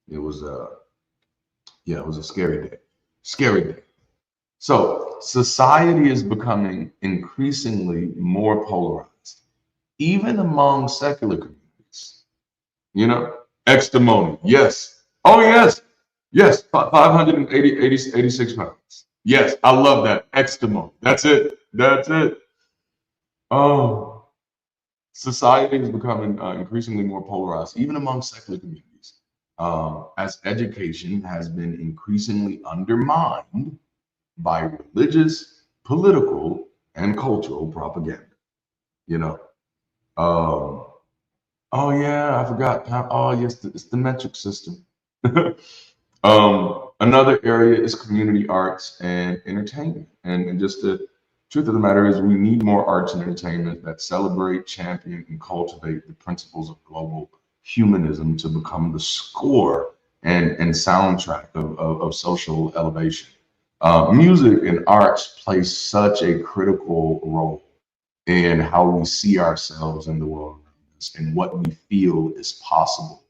It was a scary day. So society is becoming increasingly more polarized, even among secular communities. Extimony, yes. Oh, yes. 586 pounds. Yes, I love that. Extimony. That's it. Oh, society is becoming increasingly more polarized, even among secular communities, as education has been increasingly undermined by religious, political, and cultural propaganda. Oh yeah, I forgot. Oh yes, it's the metric system. Another area is community arts and entertainment. And just the truth of the matter is we need more arts and entertainment that celebrate, champion, and cultivate the principles of global humanism to become the score and soundtrack of social elevation. Music and arts play such a critical role in how we see ourselves in the world around us and what we feel is possible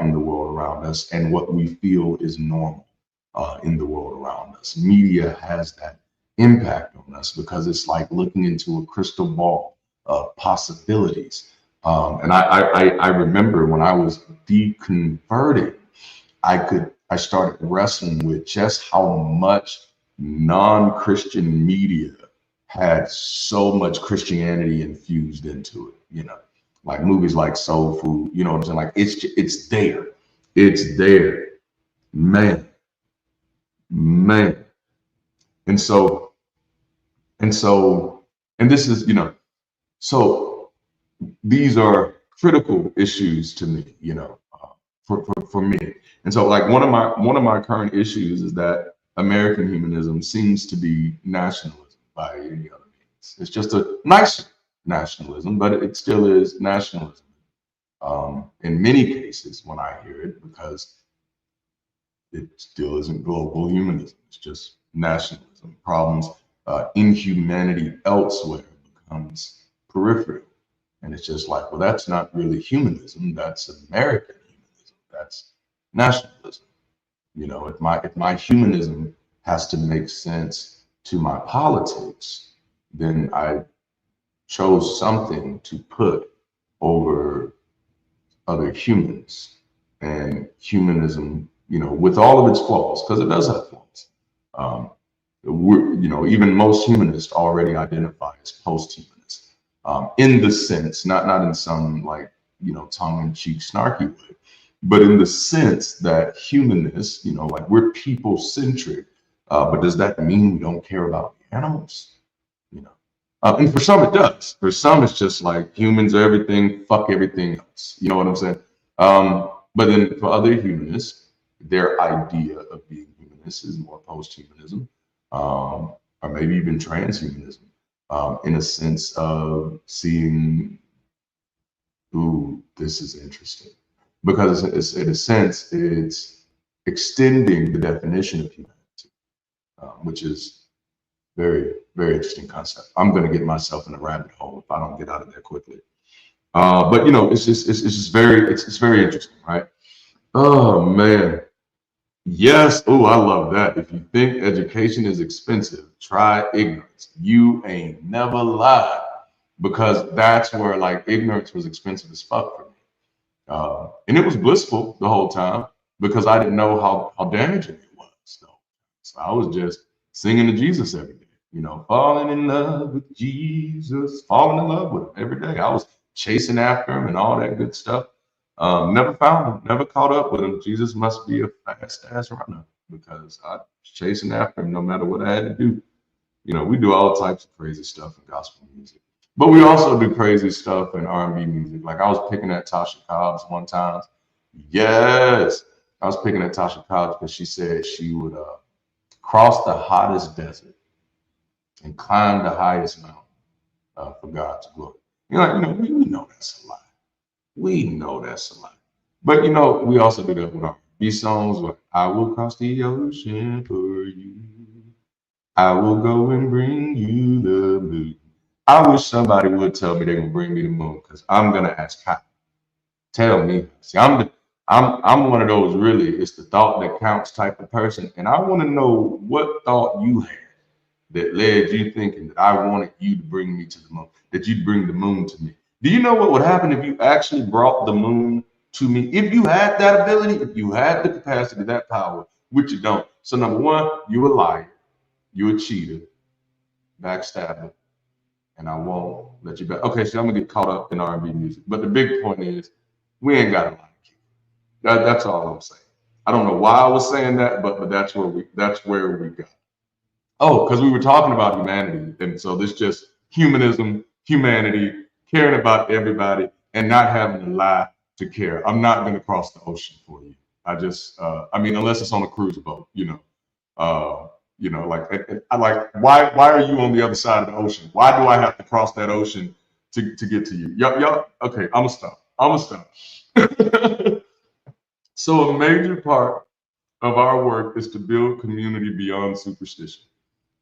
in the world around us and what we feel is normal in the world around us. Media has that impact on us because it's like looking into a crystal ball of possibilities. And I remember when I was deconverted, I started wrestling with just how much non-Christian media had so much Christianity infused into it, like movies like Soul Food, you know what I'm saying? Like it's there, man. And this is, so these are critical issues to me, for me. And so like one of my current issues is that American humanism seems to be nationalism by any other means. It's just a nicer nationalism, but it still is nationalism in many cases when I hear it, because it still isn't global humanism. It's just nationalism. Problems, inhumanity elsewhere becomes peripheral. And it's just like, well, that's not really humanism. That's American humanism. That's nationalism. If my humanism has to make sense to my politics, then I chose something to put over other humans. And humanism, with all of its flaws, because it does have flaws. Even most humanists already identify as post-humanist, in the sense, not in some like, tongue-in-cheek snarky way, but in the sense that humanists, like we're people-centric, but does that mean we don't care about the animals? And for some it does. For some it's just like humans are everything, fuck everything else. You know what I'm saying? But then for other humanists, their idea of being humanist is more post-humanism, or maybe even transhumanism, in a sense of seeing, ooh, this is interesting. Because it's in a sense, it's extending the definition of humanity, which is very, very interesting concept. I'm going to get myself in a rabbit hole if I don't get out of there quickly. But it's just very interesting, right? Oh man, yes. Oh, I love that. If you think education is expensive, try ignorance. You ain't never lied, because that's where like ignorance was expensive as fuck for me. And it was blissful the whole time because I didn't know how damaging it was. So I was just singing to Jesus every day, falling in love with Jesus, falling in love with him every day. I was chasing after him and all that good stuff. Never found him, never caught up with him. Jesus must be a fast ass runner because I was chasing after him no matter what I had to do. We do all types of crazy stuff in gospel music. But we also do crazy stuff in R&B music. Like I was picking at Tasha Cobbs one time. Yes, I was picking at Tasha Cobbs because she said she would cross the hottest desert and climb the highest mountain for God's glory. We know that's a lie. We know that's a lie. But we also do that with R&B songs. Like I will cross the ocean for you. I will go and bring you the moon. I wish somebody would tell me they're gonna bring me the moon, because I'm gonna ask how. Tell me. See, I'm one of those really it's the thought that counts type of person, and I want to know what thought you had that led you thinking that I wanted you to bring me to the moon, that you'd bring the moon to me. Do you know what would happen if you actually brought the moon to me? If you had that ability, if you had the capacity, that power, which you don't. So number one, you a liar, you a cheater, backstabber. And I won't let you back. Okay, so I'm gonna get caught up in R&B music. But the big point is, we ain't got a lot of kids. That's all I'm saying. I don't know why I was saying that, but that's where we got. Oh, because we were talking about humanity, and so this just humanism, humanity, caring about everybody, and not having to lie to care. I'm not gonna cross the ocean for you. Unless it's on a cruise boat, why are you on the other side of the ocean? Why do I have to cross that ocean to get to you? Y'all, okay, I'm gonna stop. So a major part of our work is to build community beyond superstition,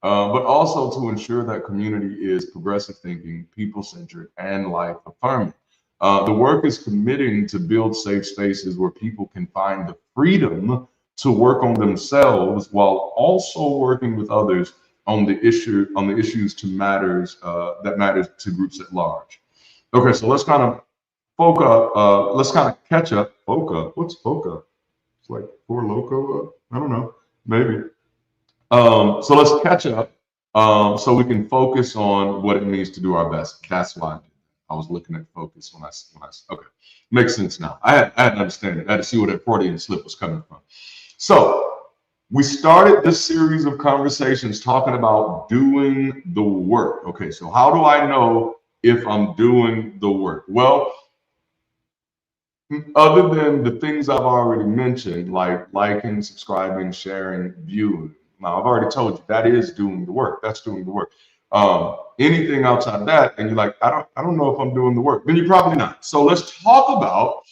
but also to ensure that community is progressive thinking, people-centric, and life-affirming. The work is committing to build safe spaces where people can find the freedom to work on themselves while also working with others on the issues that matters to groups at large. Okay, so let's kind of let's kind of catch up. Foca, what's Foca? It's like Four Loco. I don't know, maybe. So let's catch up so we can focus on what it means to do our best. That's why I was looking at focus when I okay, makes sense now. I had to understand it. I had to see where that Freudian slip was coming from. So we started this series of conversations talking about doing the work. Okay, so how do I know if I'm doing the work? Well, other than the things I've already mentioned, like liking, subscribing, sharing, viewing. Now, I've already told you that is doing the work. That's doing the work. Anything outside of that, and you're like, I don't know if I'm doing the work, then you're probably not. So let's talk about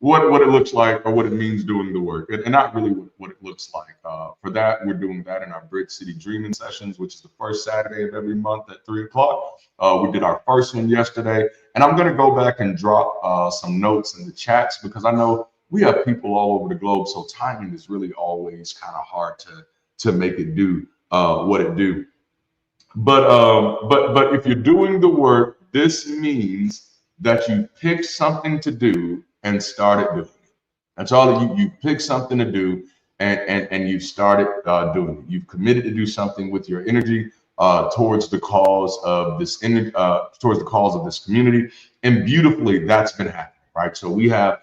what it looks like or what it means doing the work, and not really what it looks like. For that, we're doing that in our BridgeCity Dreaming Sessions, which is the first Saturday of every month at 3 o'clock. We did our first one yesterday, and I'm going to go back and drop some notes in the chats because I know we have people all over the globe, so timing is really always kind of hard to make it do what it do. But if you're doing the work, this means that you pick something to do and started doing it. That's all. You pick something to do and you started doing it. You've committed to do something with your energy towards the cause of this community, and beautifully that's been happening, right? So we have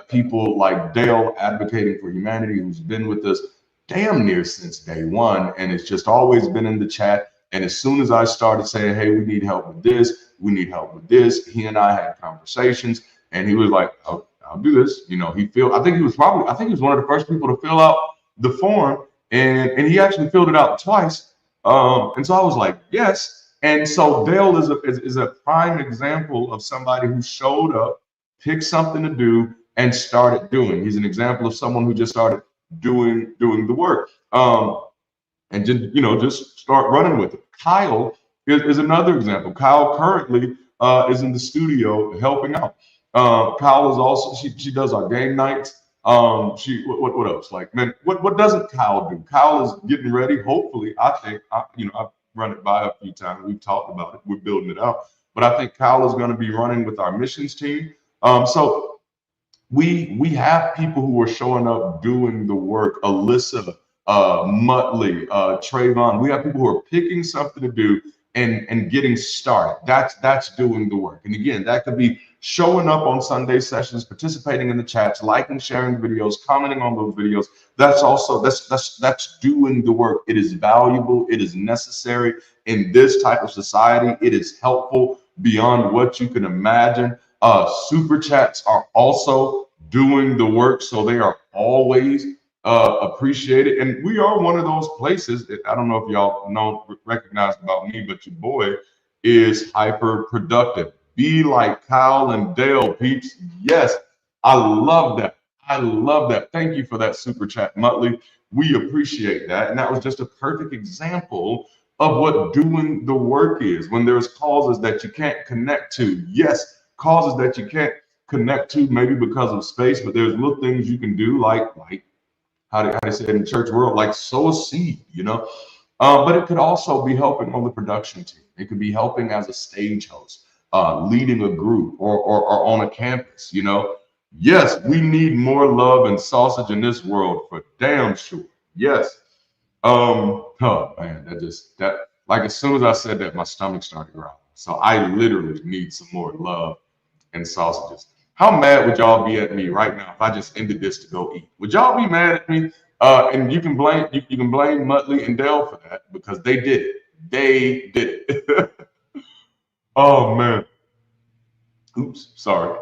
people like Dale advocating for humanity, who's been with us damn near since day one, and it's just always been in the chat. And as soon as I started saying, hey, we need help with this, we need help with this, he and I had conversations, and he was like, oh, I'll do this. You know, I think he was one of the first people to fill out the form, and he actually filled it out twice. And so I was like, yes. And so Dale is a prime example of somebody who showed up, picked something to do, and started doing. He's an example of someone who just started doing the work. And just start running with it. Kyle is another example. Kyle currently is in the studio helping out. Kyle is also, she does our game nights. What else? Like, man, what doesn't Kyle do? Kyle is getting ready. Hopefully, I've run it by a few times. We've talked about it. We're building it out. But I think Kyle is going to be running with our missions team. So we have people who are showing up doing the work. Alyssa, Muttley, Trayvon. We have people who are picking something to do and getting started. That's doing the work. And again, that could be showing up on Sunday sessions, participating in the chats, liking, sharing videos, commenting on those videos. That's doing the work. It is valuable. It is necessary in this type of society. It is helpful beyond what you can imagine. Super chats are also doing the work, so they are always appreciated. And we are one of those places. I don't know if y'all recognize about me, but your boy is hyper productive. Be like Kyle and Dale, peeps. Yes, I love that. I love that. Thank you for that super chat, Muttley. We appreciate that. And that was just a perfect example of what doing the work is. When there's causes that you can't connect to. Yes, causes that you can't connect to, maybe because of space, but there's little things you can do, like how they say it in the church world, like sow a seed, but it could also be helping on the production team. It could be helping as a stage host, leading a group, or on a campus. Yes, we need more love and sausage in this world, for damn sure. Yes. Oh man, that like, as soon as I said that, my stomach started growling. So I literally need some more love and sausages. How mad would y'all be at me right now if I just ended this to go eat? Would y'all be mad at me? And you can blame Muttley and Dale for that, because they did it. They did it. Oh man. Oops, sorry.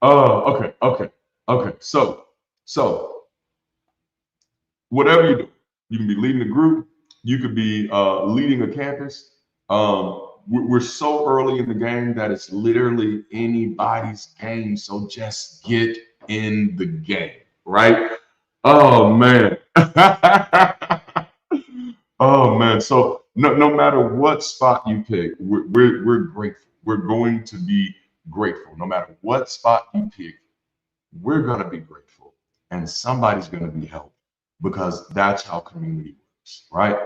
Okay. So whatever you do, you can be leading a group, you could be leading a campus. We're so early in the game that it's literally anybody's game. So just get in the game, right? Oh man. Oh man. So no matter what spot you pick, we're grateful. We're going to be grateful. No matter what spot you pick, we're gonna be grateful, and somebody's gonna be helped, because that's how community works, right?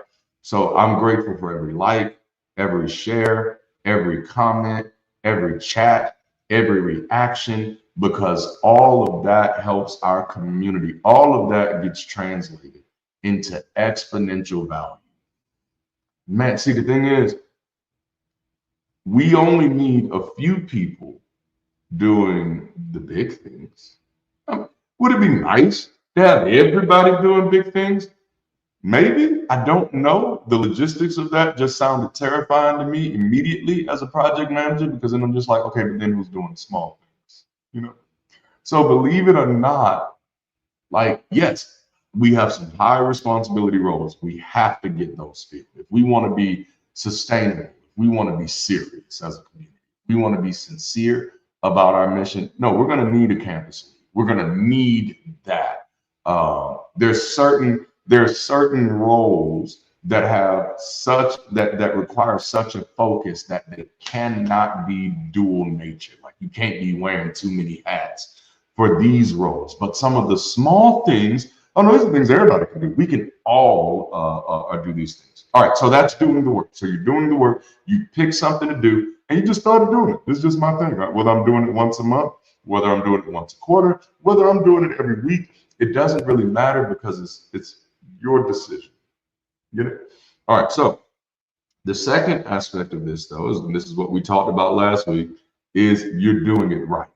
So I'm grateful for every like, every share, every comment, every chat, every reaction, because all of that helps our community. All of that gets translated into exponential value. Man, see, the thing is, we only need a few people doing the big things. Would it be nice to have everybody doing big things? Maybe. I don't know. The logistics of that just sounded terrifying to me immediately as a project manager, because then I'm just like, okay, but then who's doing small things? So believe it or not, like, yes, we have some high responsibility roles. We have to get those filled. If we want to be sustainable, if we want to be serious as a community, we want to be sincere about our mission. No, we're going to need a campus lead. We're going to need that. There's certain roles that have that require such a focus that they cannot be dual nature. Like, you can't be wearing too many hats for these roles. But some of the small things, these are things everybody can do. We can all do these things. All right, so that's doing the work. So you're doing the work. You pick something to do, and you just started doing it. This is just my thing, right? Whether I'm doing it once a month, whether I'm doing it once a quarter, whether I'm doing it every week, it doesn't really matter, because it's your decision. Get it? All right, so the second aspect of this, though, and this is what we talked about last week, is you're doing it right.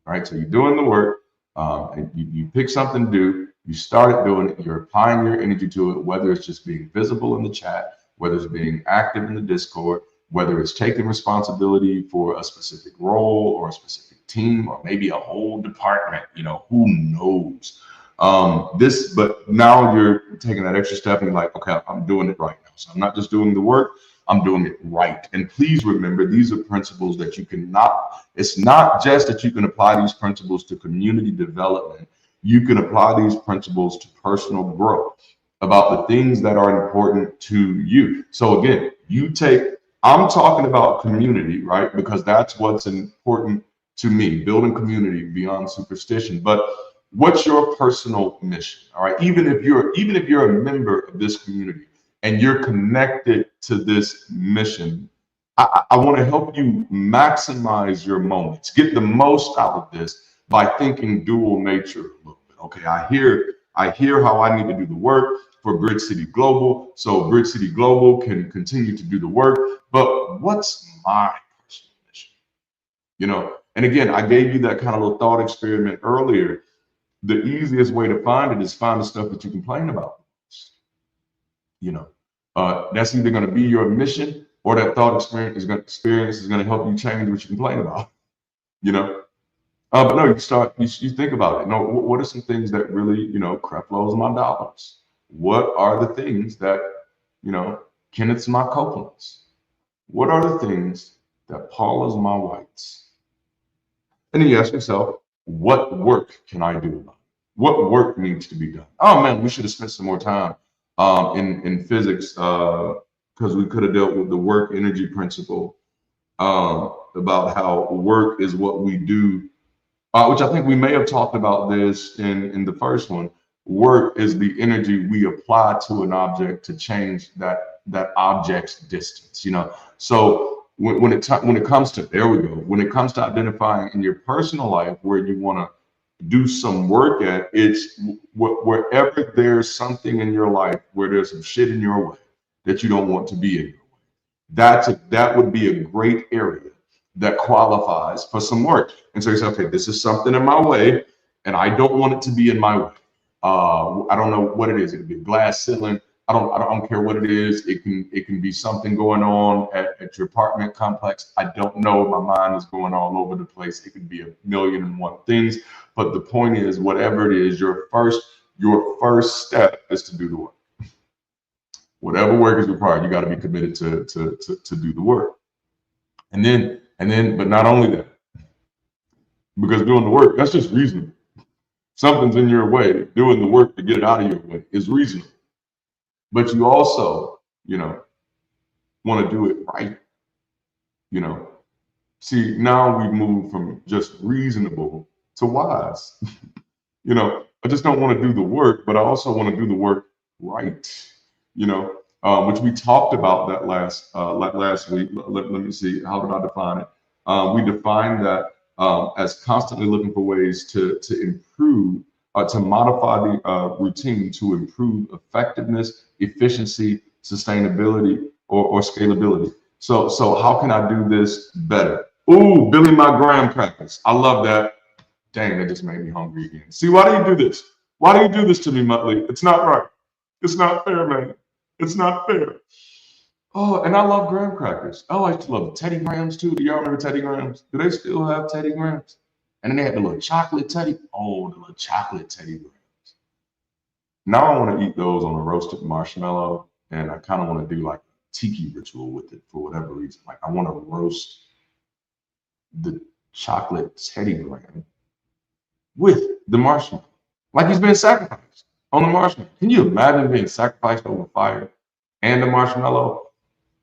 All right, so you're doing the work, and you pick something to do, you started doing it, you're applying your energy to it, whether it's just being visible in the chat, whether it's being active in the Discord, whether it's taking responsibility for a specific role or a specific team or maybe a whole department, you know, who knows? But now you're taking that extra step and you're like, okay, I'm doing it right now. So I'm not just doing the work, I'm doing it right. And please remember, these are principles that you cannot, it's not just that you can apply these principles to community development. You can apply these principles to personal growth about the things that are important to you. So again, I'm talking about community, right? Because that's what's important to me, building community beyond superstition. But what's your personal mission? All right. Even if you're a member of this community and you're connected to this mission, I want to help you maximize your moments, get the most out of this by thinking dual nature a little bit. Okay, I hear how I need to do the work for BridgeCity Global, so BridgeCity Global can continue to do the work. But what's my personal mission? You know, and again, I gave you that kind of little thought experiment earlier. The easiest way to find it is find the stuff that you complain about. You know, that's either going to be your mission, or that thought experience is going to help you change what you complain about. You know, but no, you think about it. No, what are some things that really, you know, creflows my dollars? What are the things that, you know, Kenneth's my Copelands? What are the things that Paula's my Whites? And then you ask yourself, what work can I do about it? What work needs to be done? Oh man, we should have spent some more time in physics because we could have dealt with the work energy principle about how work is what we do, which I think we may have talked about this in the first one. Work is the energy we apply to an object to change that object's distance. You know, so when it comes to when it comes to identifying in your personal life where you want to do some work at, it's wherever there's something in your life where there's some shit in your way that you don't want to be in your way. That would be a great area that qualifies for some work. And so you say, okay, this is something in my way, and I don't want it to be in my way. I don't know what it is. It could be a glass ceiling. I don't care what it is. It can be something going on at your apartment complex. I don't know. My mind is going all over the place. It could be a million and one things. But the point is, whatever it is, your first step is to do the work. Whatever work is required, you got to be committed to do the work. And then, but not only that, because doing the work, that's just reasonable. Something's in your way, doing the work to get it out of your way is reasonable. But you also, you know, want to do it right. You know, see, now we've moved from just reasonable to wise. You know, I just don't want to do the work, but I also want to do the work right. You know, which we talked about that last week. Let me see, how did I define it? We defined that as constantly looking for ways to improve, to modify the routine to improve effectiveness, efficiency, sustainability, or scalability. So how can I do this better? Ooh, Billy my graham crackers. I love that. Dang, that just made me hungry again. See, why do you do this? Why do you do this to me, Muttley? It's not right. It's not fair, man. It's not fair. Oh, and I love graham crackers. Oh, I used to love Teddy Grahams too. Do y'all remember Teddy Grahams? Do they still have Teddy Grahams? And then they had the little chocolate Teddy. Oh, the little chocolate Teddy Grahams. Now I want to eat those on a roasted marshmallow, and I kind of want to do like a tiki ritual with it for whatever reason. Like I want to roast the chocolate Teddy Graham with the marshmallow, like he's been sacrificed on the marshmallow. Can you imagine being sacrificed over fire and the marshmallow?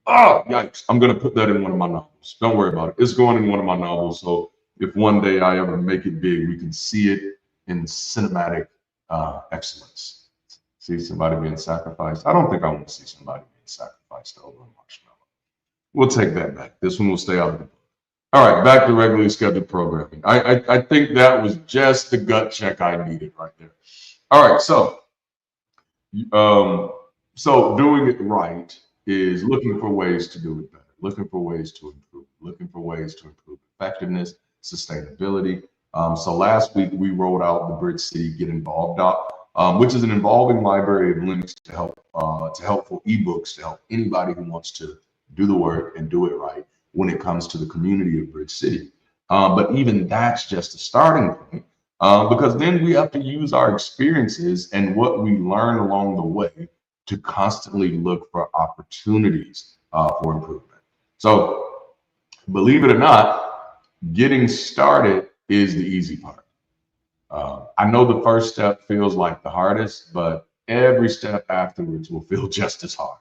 Oh, yikes. I'm going to put that in one of my novels. Don't worry about it. It's going in one of my novels. So if one day I ever make it big, we can see it in cinematic excellence. See somebody being sacrificed. I don't think I want to see somebody being sacrificed over a marshmallow. We'll take that back. This one will stay out of the book. All right, back to regularly scheduled programming. I think that was just the gut check I needed right there. All right, so doing it right is looking for ways to do it better, looking for ways to improve, looking for ways to improve effectiveness, sustainability. So last week we rolled out the BridgeCity Get Involved Doc, which is an involving library of links to helpful ebooks to help anybody who wants to do the work and do it right when it comes to the community of Bridge City. But even that's just a starting point, because then we have to use our experiences and what we learn along the way to constantly look for opportunities for improvement. So believe it or not, getting started is the easy part. I know the first step feels like the hardest, but every step afterwards will feel just as hard.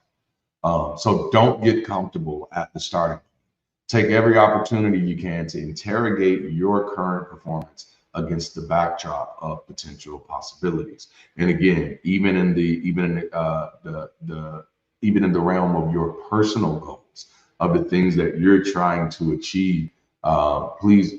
So don't get comfortable at the starting point. Take every opportunity you can to interrogate your current performance against the backdrop of potential possibilities. And again, even in the realm of your personal goals, of the things that you're trying to achieve, please,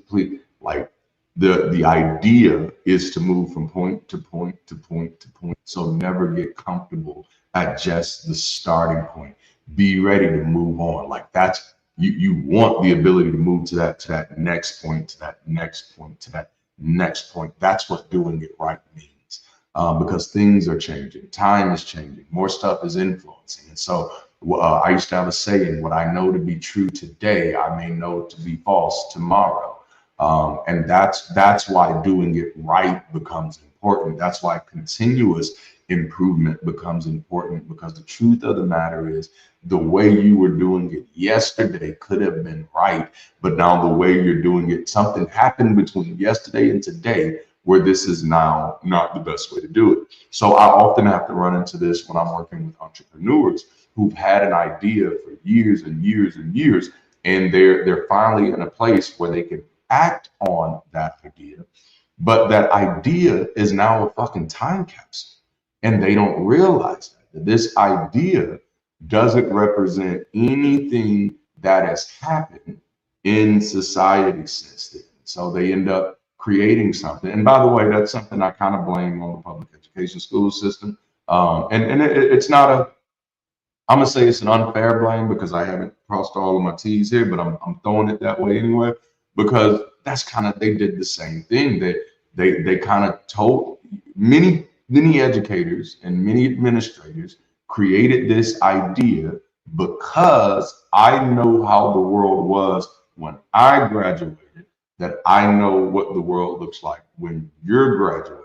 like the idea is to move from point to point to point to point. So never get comfortable at just the starting point. Be ready to move on. Like that's you want the ability to move to that next point, to that next point, to that next point. That's what doing it right means, because things are changing, time is changing, more stuff is influencing. And so I used to have a saying: what I know to be true today, I may know to be false tomorrow. And that's why doing it right becomes important. That's why continuous improvement becomes important, because the truth of the matter is the way you were doing it yesterday could have been right, but now the way you're doing it, something happened between yesterday and today where this is now not the best way to do it. So I often have to run into this when I'm working with entrepreneurs who've had an idea for years and years and years, and they're finally in a place where they can act on that idea, but that idea is now a fucking time capsule. And they don't realize that this idea doesn't represent anything that has happened in society since then. So they end up creating something. And by the way, that's something I kind of blame on the public education school system. It's not I'm gonna say it's an unfair blame because I haven't crossed all of my T's here, but I'm throwing it that way anyway, because that's kind of, they did the same thing. They kind of told many educators and many administrators created this idea because I know how the world was when I graduated, that I know what the world looks like when you're graduating.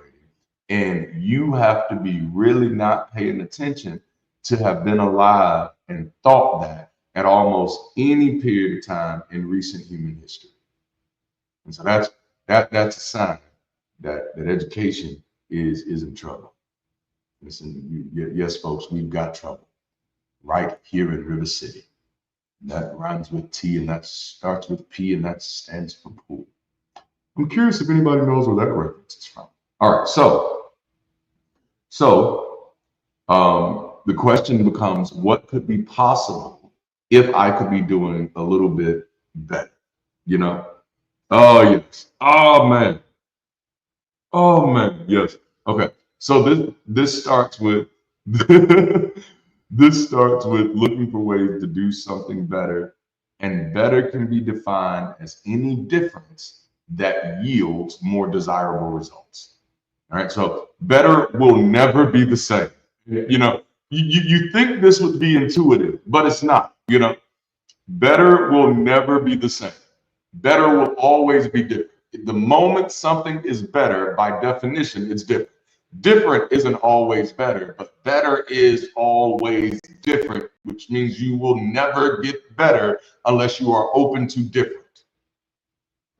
And you have to be really not paying attention to have been alive and thought that at almost any period of time in recent human history. And so that's a sign that education is in trouble. Listen, yes, folks, we've got trouble right here in River City. That rhymes with T, and that starts with P, and that stands for pool. I'm curious if anybody knows where that reference is from. All right, so the question becomes, what could be possible if I could be doing a little bit better? You know? Oh yes. Oh man. Oh man. Yes. Okay. So this starts with this starts with looking for ways to do something better, and better can be defined as any difference that yields more desirable results. All right. So better will never be the same. You know, you think this would be intuitive, but it's not. You know, better will never be the same. Better will always be different. The moment something is better, by definition, it's different. Different isn't always better, but better is always different, which means you will never get better unless you are open to different.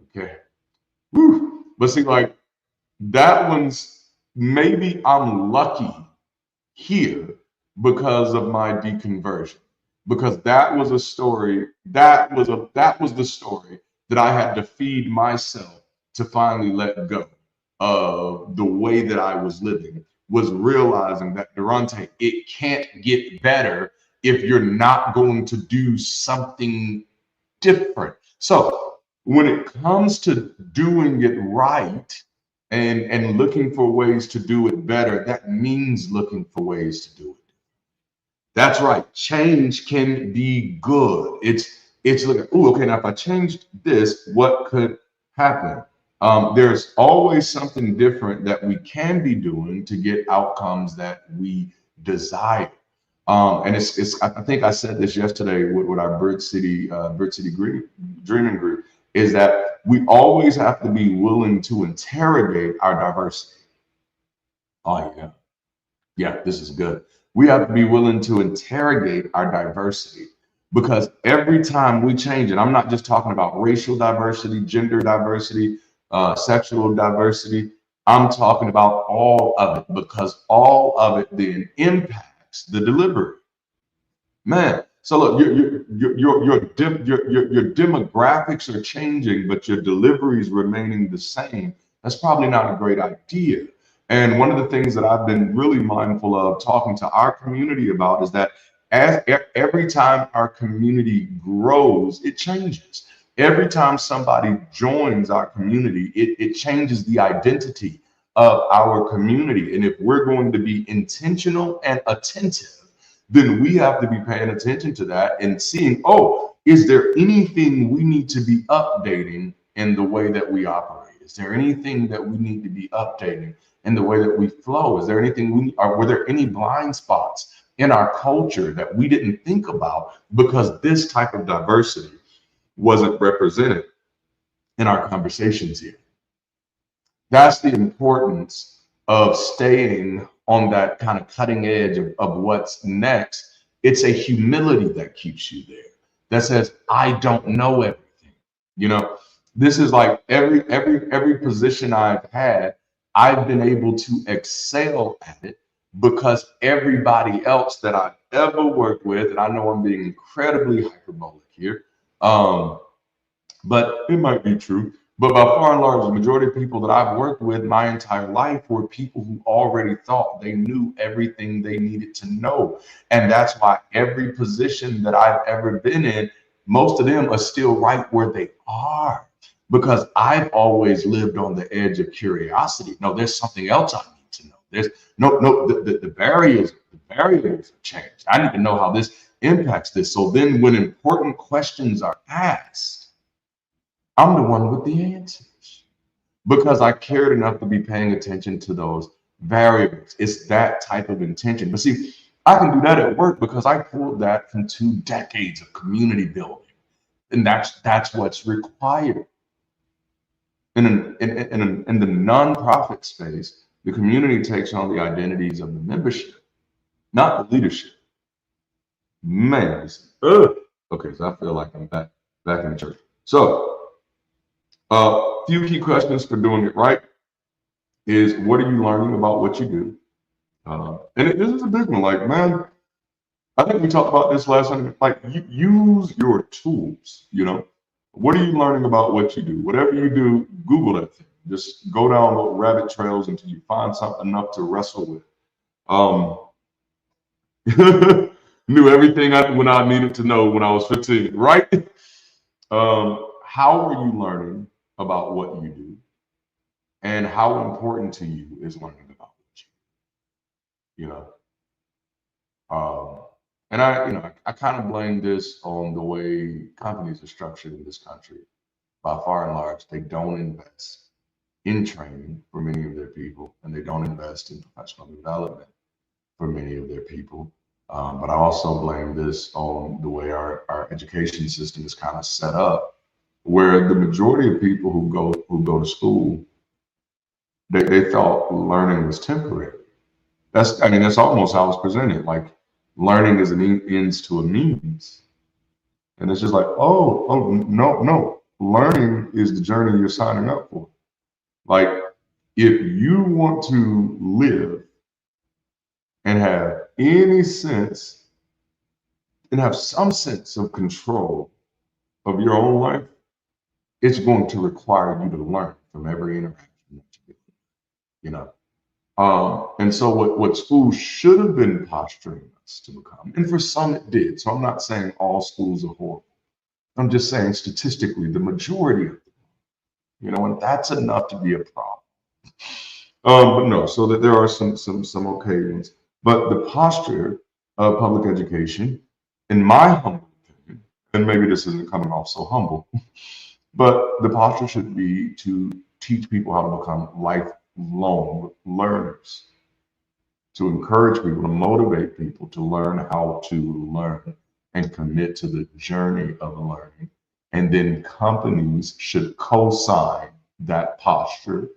Okay. Whew. But see, like, that one's, maybe I'm lucky here because of my deconversion, because that was a story, that was the story that I had to feed myself to finally let go of the way that I was living, was realizing that, Darante, it can't get better if you're not going to do something different. So when it comes to doing it right and looking for ways to do it better, that means looking for ways to do it. That's right. Change can be good. It's looking, oh, okay, now if I changed this, what could happen? There's always something different that we can be doing to get outcomes that we desire. And it's I think I said this yesterday with our BridgeCity Dreaming Group, is that we always have to be willing to interrogate our diversity. Oh, yeah. Yeah, this is good. We have to be willing to interrogate our diversity, because every time we change it, I'm not just talking about racial diversity, gender diversity, sexual diversity. I'm talking about all of it, because all of it then impacts the delivery. Man, so look, your demographics are changing, but your delivery is remaining the same. That's probably not a great idea. And one of the things that I've been really mindful of talking to our community about is that every time our community grows, it changes. Every time somebody joins our community, it changes the identity of our community. And if we're going to be intentional and attentive, then we have to be paying attention to that and seeing, oh, is there anything we need to be updating in the way that we operate? Is there anything that we need to be updating in the way that we flow? Is there anything were there any blind spots in our culture that we didn't think about because this type of diversity wasn't represented in our conversations here? That's the importance of staying on that kind of cutting edge of what's next. It's a humility that keeps you there, that says, I don't know everything. You know, this is like every position I've had, I've been able to excel at it because everybody else that I've ever worked with, and I know I'm being incredibly hyperbolic here, but it might be true. But by far and large, the majority of people that I've worked with my entire life were people who already thought they knew everything they needed to know. And that's why every position that I've ever been in, most of them are still right where they are, because I've always lived on the edge of curiosity. No, there's something else I need to know. There's the barriers have changed. I need to know how this impacts this. So then when important questions are asked, I'm the one with the answers, because I cared enough to be paying attention to those variables. It's that type of intention. But see, I can do that at work because I pulled that from 2 decades of community building. And that's what's required. In the nonprofit space, the community takes on the identities of the membership, not the leadership. Man, okay, so I feel like I'm back in the church. So, few key questions for doing it right is, what are you learning about what you do? And this is a big one. Like, man, I think we talked about this last time. Like, you use your tools. You know, what are you learning about what you do? Whatever you do, Google that thing. Just go down those rabbit trails until you find something enough to wrestle with. Knew everything when I needed to know when I was 15, right? How are you learning about what you do, and how important to you is learning about what you do? You know, and I kind of blame this on the way companies are structured in this country. By far and large, they don't invest in training for many of their people, and they don't invest in professional development for many of their people. But I also blame this on the way our education system is kind of set up, where the majority of people who go to school, they thought learning was temporary. That's almost how it's presented. Like, learning is an ends to a means, and it's just like, oh no, learning is the journey you're signing up for. Like, if you want to live and have any sense and have some sense of control of your own life, it's going to require you to learn from every interaction that you get, you know. And so what school should have been posturing us to become, and for some it did. So I'm not saying all schools are horrible. I'm just saying statistically, the majority of them, you know, and that's enough to be a problem. But no, so that there are some okay ones. But the posture of public education, in my humble opinion, and maybe this isn't coming off so humble, but the posture should be to teach people how to become lifelong learners, to encourage people, to motivate people to learn how to learn and commit to the journey of learning, And then companies should co-sign that posture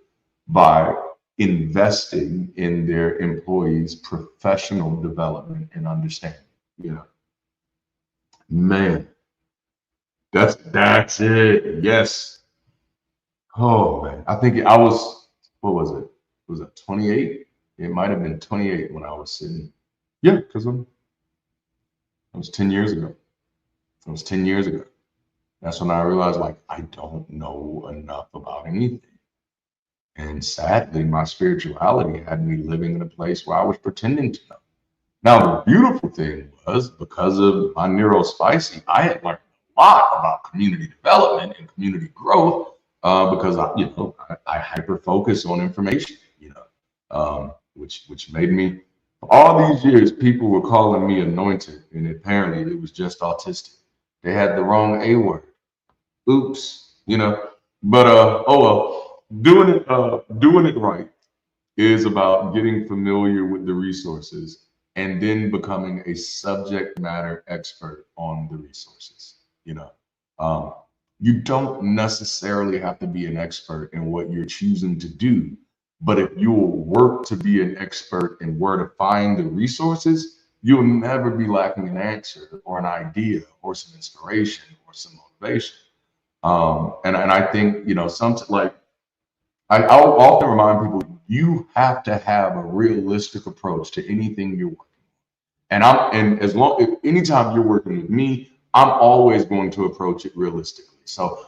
by investing in their employees' professional development and understanding. Yeah, man, that's it. Yes. Oh man, I think I was. What was it? Was it 28? It might have been 28 when I was sitting. Yeah, because it was 10 years ago. It was 10 years ago. That's when I realized, like, I don't know enough about anything. And sadly, my spirituality had me living in a place where I was pretending to know. Now, the beautiful thing was, because of my neurospicy, I had learned a lot about community development and community growth because I hyper focus on information, which made me, all these years, people were calling me anointed, and apparently it was just autistic. They had the wrong A word. Oops, But oh well, doing it right is about getting familiar with the resources and then becoming a subject matter expert on the resources. You don't necessarily have to be an expert in what you're choosing to do, but if you will work to be an expert in where to find the resources, you'll never be lacking an answer or an idea or some inspiration or some motivation. And I think, I'll often remind people, you have to have a realistic approach to anything you're working on. Anytime you're working with me, I'm always going to approach it realistically. So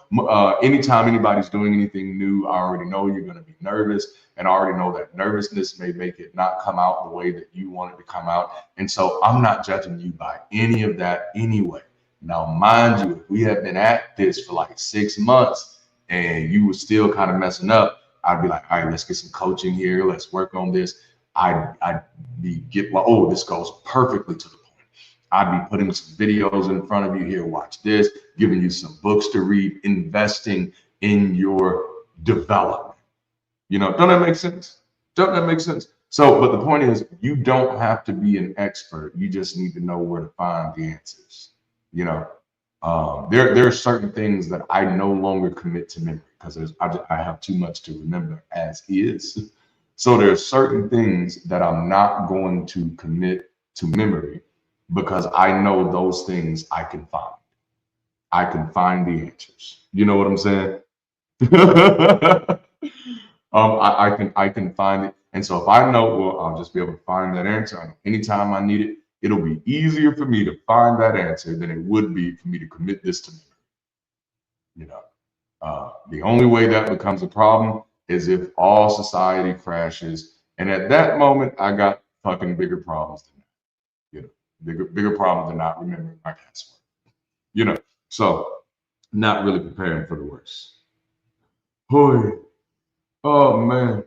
anytime anybody's doing anything new, I already know you're going to be nervous, and I already know that nervousness may make it not come out the way that you want it to come out. And so I'm not judging you by any of that anyway. Now, mind you, if we have been at this for like 6 months and you were still kind of messing up, I'd be like, all right, let's get some coaching here. Let's work on this. This goes perfectly to the point. I'd be putting some videos in front of you here. Watch this, giving you some books to read, investing in your development. Don't that make sense? Don't that make sense? So, but the point is, you don't have to be an expert. You just need to know where to find the answers. There are certain things that I no longer commit to memory because I have too much to remember as is. So there are certain things that I'm not going to commit to memory because I know those things I can find. I can find the answers. You know what I'm saying? I can find it. And so if I know, well, I'll just be able to find that answer. Anytime I need it, it'll be easier for me to find that answer than it would be for me to commit this to memory. The only way that becomes a problem is if all society crashes. And at that moment, I got fucking bigger problems than that. Bigger problems than not remembering my password. So not really preparing for the worst. Boy. Oh man.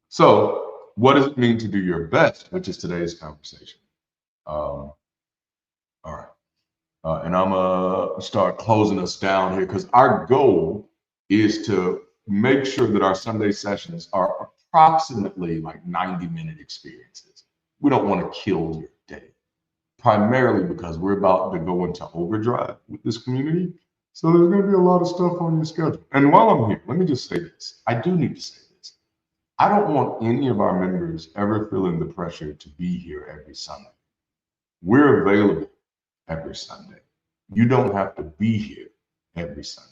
So what does it mean to do your best, which is today's conversation? All right. And I'm gonna start closing us down here because our goal is to make sure that our Sunday sessions are approximately like 90-minute experiences. We don't want to kill your day, primarily because we're about to go into overdrive with this community. So there's going to be a lot of stuff on your schedule. And while I'm here, let me just say this. I do need to say this. I don't want any of our members ever feeling the pressure to be here every Sunday. We're available every Sunday. You don't have to be here every Sunday.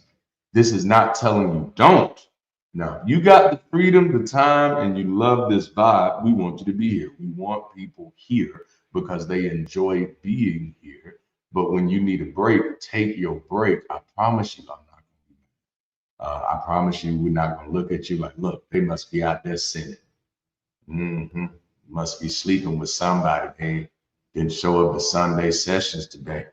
This is not telling you don't. Now, you got the freedom, the time, and you love this vibe. We want you to be here. We want people here because they enjoy being here. But when you need a break, take your break. I promise you, I'm not going to do that. I promise you, we're not going to look at you like, look, they must be out there sinning. Must be sleeping with somebody. They didn't show up to Sunday sessions today.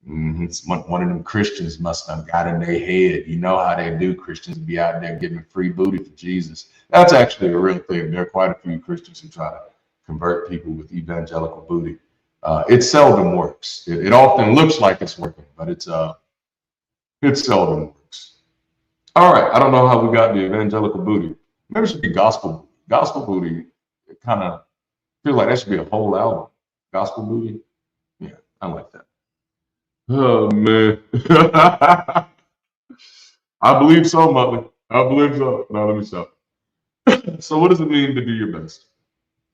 One of them Christians must have got in their head. You know how they do. Christians be out there giving free booty for Jesus. That's actually a real thing. There are quite a few Christians who try to convert people with evangelical booty. It seldom works. It often looks like it's working, but it seldom works. All right. I don't know how we got the evangelical booty. Maybe it should be gospel booty. Gospel booty, it kind of feels like that should be a whole album. Gospel booty. Yeah, I like that. Oh man. I believe so, Mother. I believe so. No, let me stop. So what does it mean to do your best?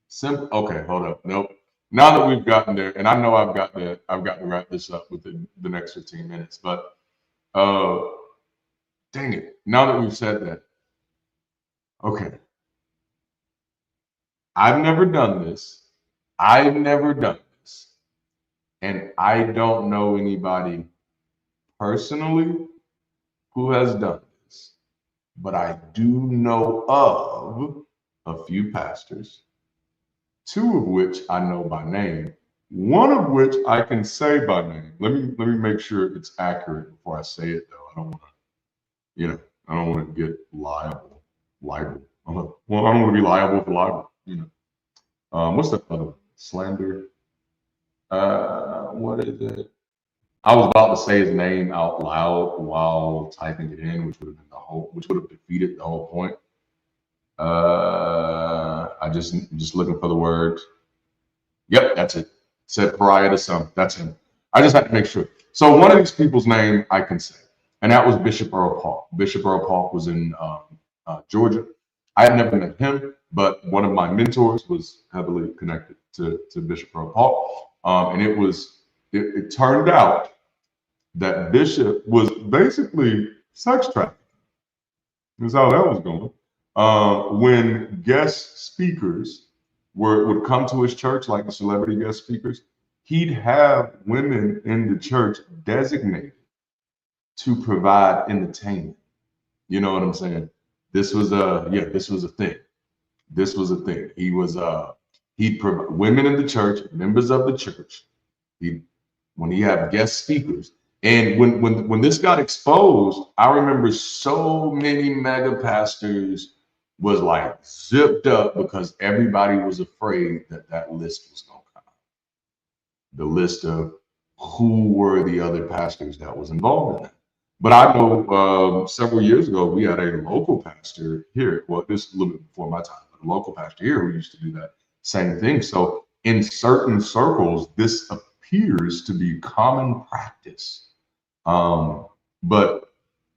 Simple. Okay, hold up. Nope. Now that we've gotten there, and I know I've got to wrap this up within the next 15 minutes, but uh dang it. Now that we've said that, okay. I've never done this. I've never done this. And I don't know anybody personally who has done this. But I do know of a few pastors, two of which I know by name, one of which I can say by name. Let me make sure it's accurate before I say it, though. I don't want to, I don't want to get liable. Well, I don't want to be liable for libel. What's the other one? Slander? What is it? I was about to say his name out loud while typing it in, which would have defeated the whole point. I just looking for the words. Yep, that's it. Said pariah to some. That's him. I just had to make sure. So one of these people's name I can say, and that was Bishop Earl Paul. Bishop Earl Paul was in Georgia. I had never met him, but one of my mentors was heavily connected to Bishop Earl Paul, and it turned out that Bishop was basically sex trafficking. That's how that was going. When guest speakers would come to his church, like the celebrity guest speakers, he'd have women in the church designated to provide entertainment. You know what I'm saying? This was this was a thing. This was a thing. He'd provide women in the church, members of the church. When he had guest speakers, and when this got exposed, I remember so many mega pastors was like zipped up because everybody was afraid that list was going to come out. The list of who were the other pastors that was involved in it. But I know several years ago, we had a local pastor here. Well, this is a little bit before my time, but a local pastor here who used to do that same thing. So in certain circles, this appears to be common practice. But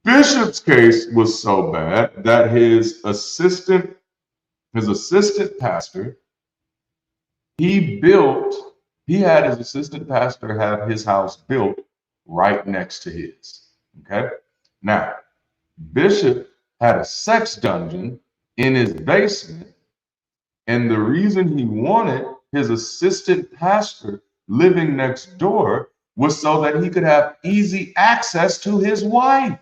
Bishop's case was so bad that his assistant pastor, he had his assistant pastor have his house built right next to his. Okay. Now, Bishop had a sex dungeon in his basement, and the reason he wanted his assistant pastor living next door was so that he could have easy access to his wife.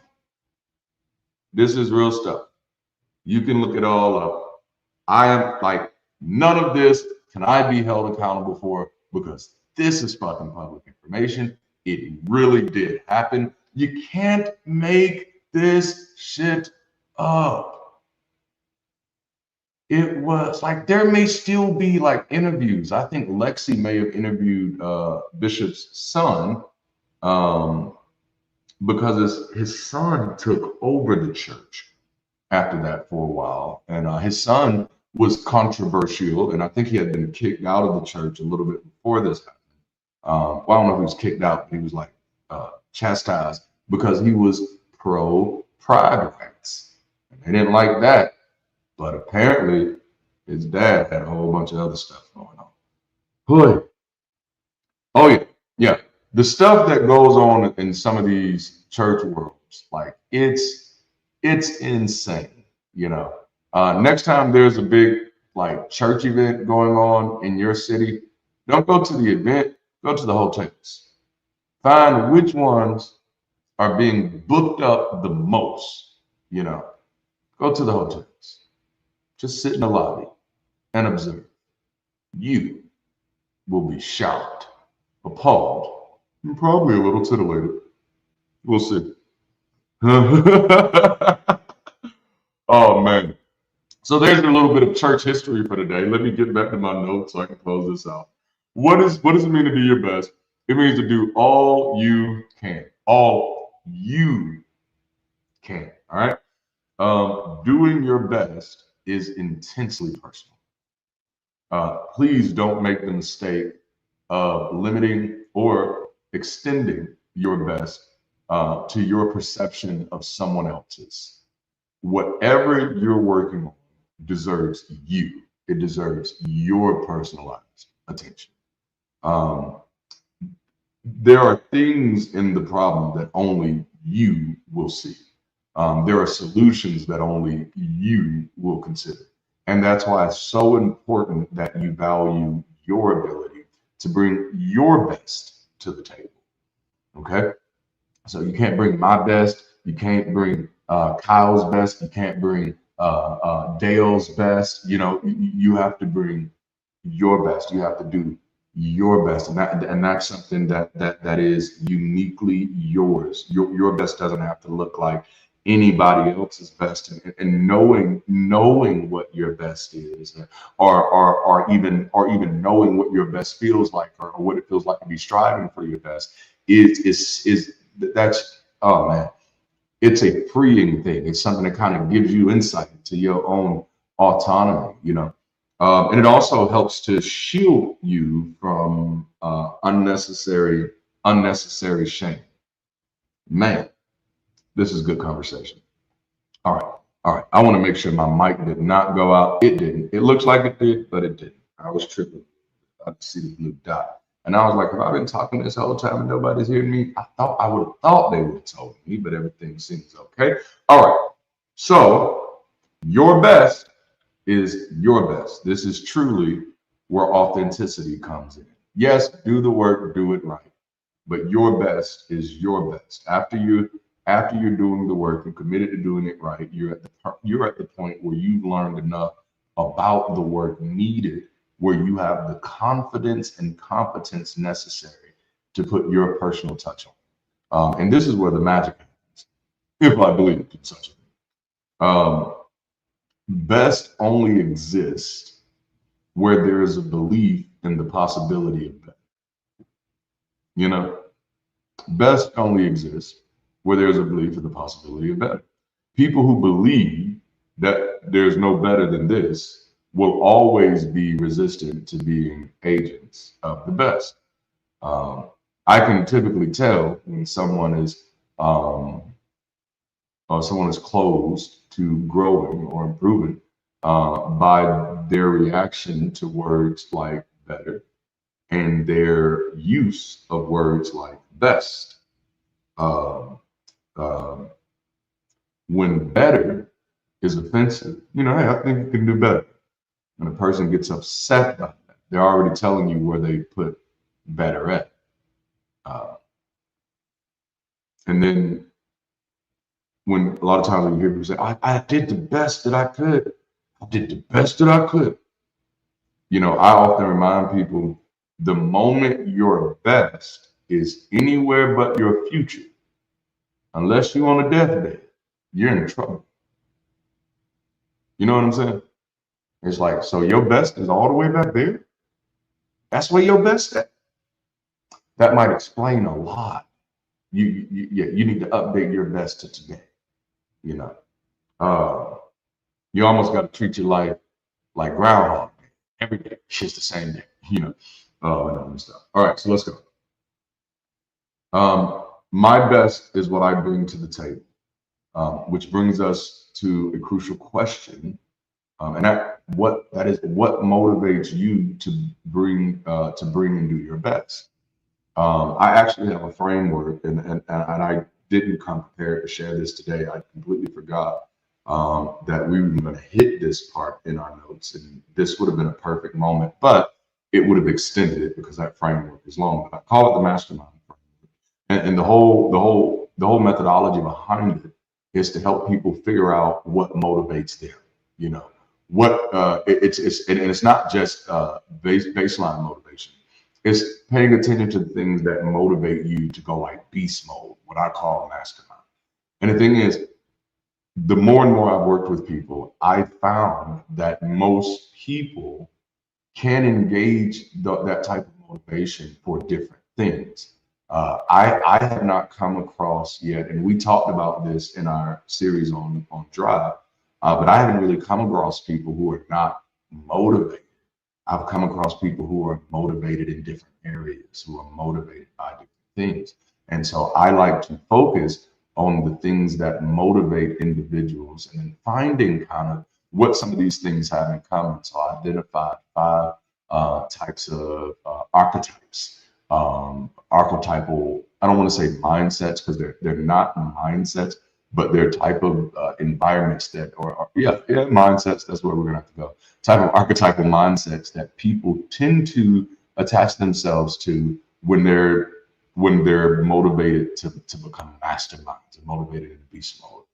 This is real stuff. You can look it all up. I am like, none of this can I be held accountable for because this is fucking public information. It really did happen. You can't make this shit up. It was like there may still be like interviews. I think Lexi may have interviewed Bishop's son because his son took over the church after that for a while. And his son was controversial, and I think he had been kicked out of the church a little bit before this happened. Well, I don't know if he was kicked out, but he was like chastised because he was pro-pride rights. And they didn't like that. But apparently, his dad had a whole bunch of other stuff going on. Boy. Oh, yeah. Yeah. The stuff that goes on in some of these church worlds, like it's insane, Next time there's a big like church event going on in your city, don't go to the event, go to the hotels. Find which ones are being booked up the most, Go to the hotels. Just sit in the lobby and observe. You will be shocked, appalled, and probably a little titillated. We'll see. Oh man. So there's a little bit of church history for today. Let me get back to my notes so I can close this out. What does it mean to do your best? It means to do all you can. All you can. All right. Doing your best is intensely personal. Please don't make the mistake of limiting or extending your best to your perception of someone else's. Whatever you're working on deserves you. It deserves your personalized attention. There are things in the problem that only you will see. There are solutions that only you will consider. And that's why it's so important that you value your ability to bring your best to the table. Okay? So you can't bring my best. You can't bring Kyle's best. You can't bring Dale's best. You have to bring your best. You have to do your best, and that's something that is uniquely yours. Your best doesn't have to look like anybody else's best, and knowing what your best is, or even knowing what your best feels like, or what it feels like to be striving for your best is that's, oh man, it's a freeing thing. It's something that kind of gives you insight to your own autonomy, and it also helps to shield you from unnecessary shame. Man, this is good conversation. All right. I want to make sure my mic did not go out. It didn't. It looks like it did, but it didn't. I was tripping. I see the blue dot. And I was like, have I been talking this whole time and nobody's hearing me? I would have thought they would have told me, but everything seems okay. All right. So your best is your best. This is truly where authenticity comes in. Yes, do the work, do it right. But your best is your best. After you're doing the work and committed to doing it right, you're at the point where you've learned enough about the work needed, where you have the confidence and competence necessary to put your personal touch on. And this is where the magic happens, if I believe in such a thing. Best only exists where there is a belief in the possibility of better. Best only exists where there's a belief in the possibility of better. People who believe that there's no better than this will always be resistant to being agents of the best. I can typically tell when someone is closed to growing or improving by their reaction to words like better and their use of words like best. When better is offensive, hey, I think you can do better. When a person gets upset by that, they're already telling you where they put better at. And then when a lot of times we hear people say, I did the best that I could. I did the best that I could. I often remind people, the moment your best is anywhere but your future, unless you're on a deathbed, you're in trouble. You know what I'm saying? It's like, so your best is all the way back there? That's where your best at? That might explain a lot. You need to update your best to today. You almost got to treat your life like Groundhog Day. Every day, it's just the same day. And stuff. All right, so let's go. My best is what I bring to the table, which brings us to a crucial question, and what motivates you to bring and do your best. I actually have a framework, and I didn't come prepared to share this today. I completely forgot that we were going to hit this part in our notes, and this would have been a perfect moment, but it would have extended it because that framework is long. But I call it the mastermind framework, and the whole methodology behind it is to help people figure out what motivates them. It's not just baseline motivation. It's paying attention to the things that motivate you to go like beast mode, what I call mastermind. And the thing is, the more and more I've worked with people, I found that most people can engage that type of motivation for different things. I have not come across yet, and we talked about this in our series on Drive, but I haven't really come across people who are not motivated. I've come across people who are motivated in different areas, who are motivated by different things. And so I like to focus on the things that motivate individuals and then finding kind of what some of these things have in common. So I identified 5 types of archetypes, archetypal, I don't want to say mindsets because they're not mindsets, but they're type of environments that, mindsets, that's where we're going to have to go. Type of archetypal mindsets that people tend to attach themselves to when they're motivated to become masterminds and motivated in beast mode.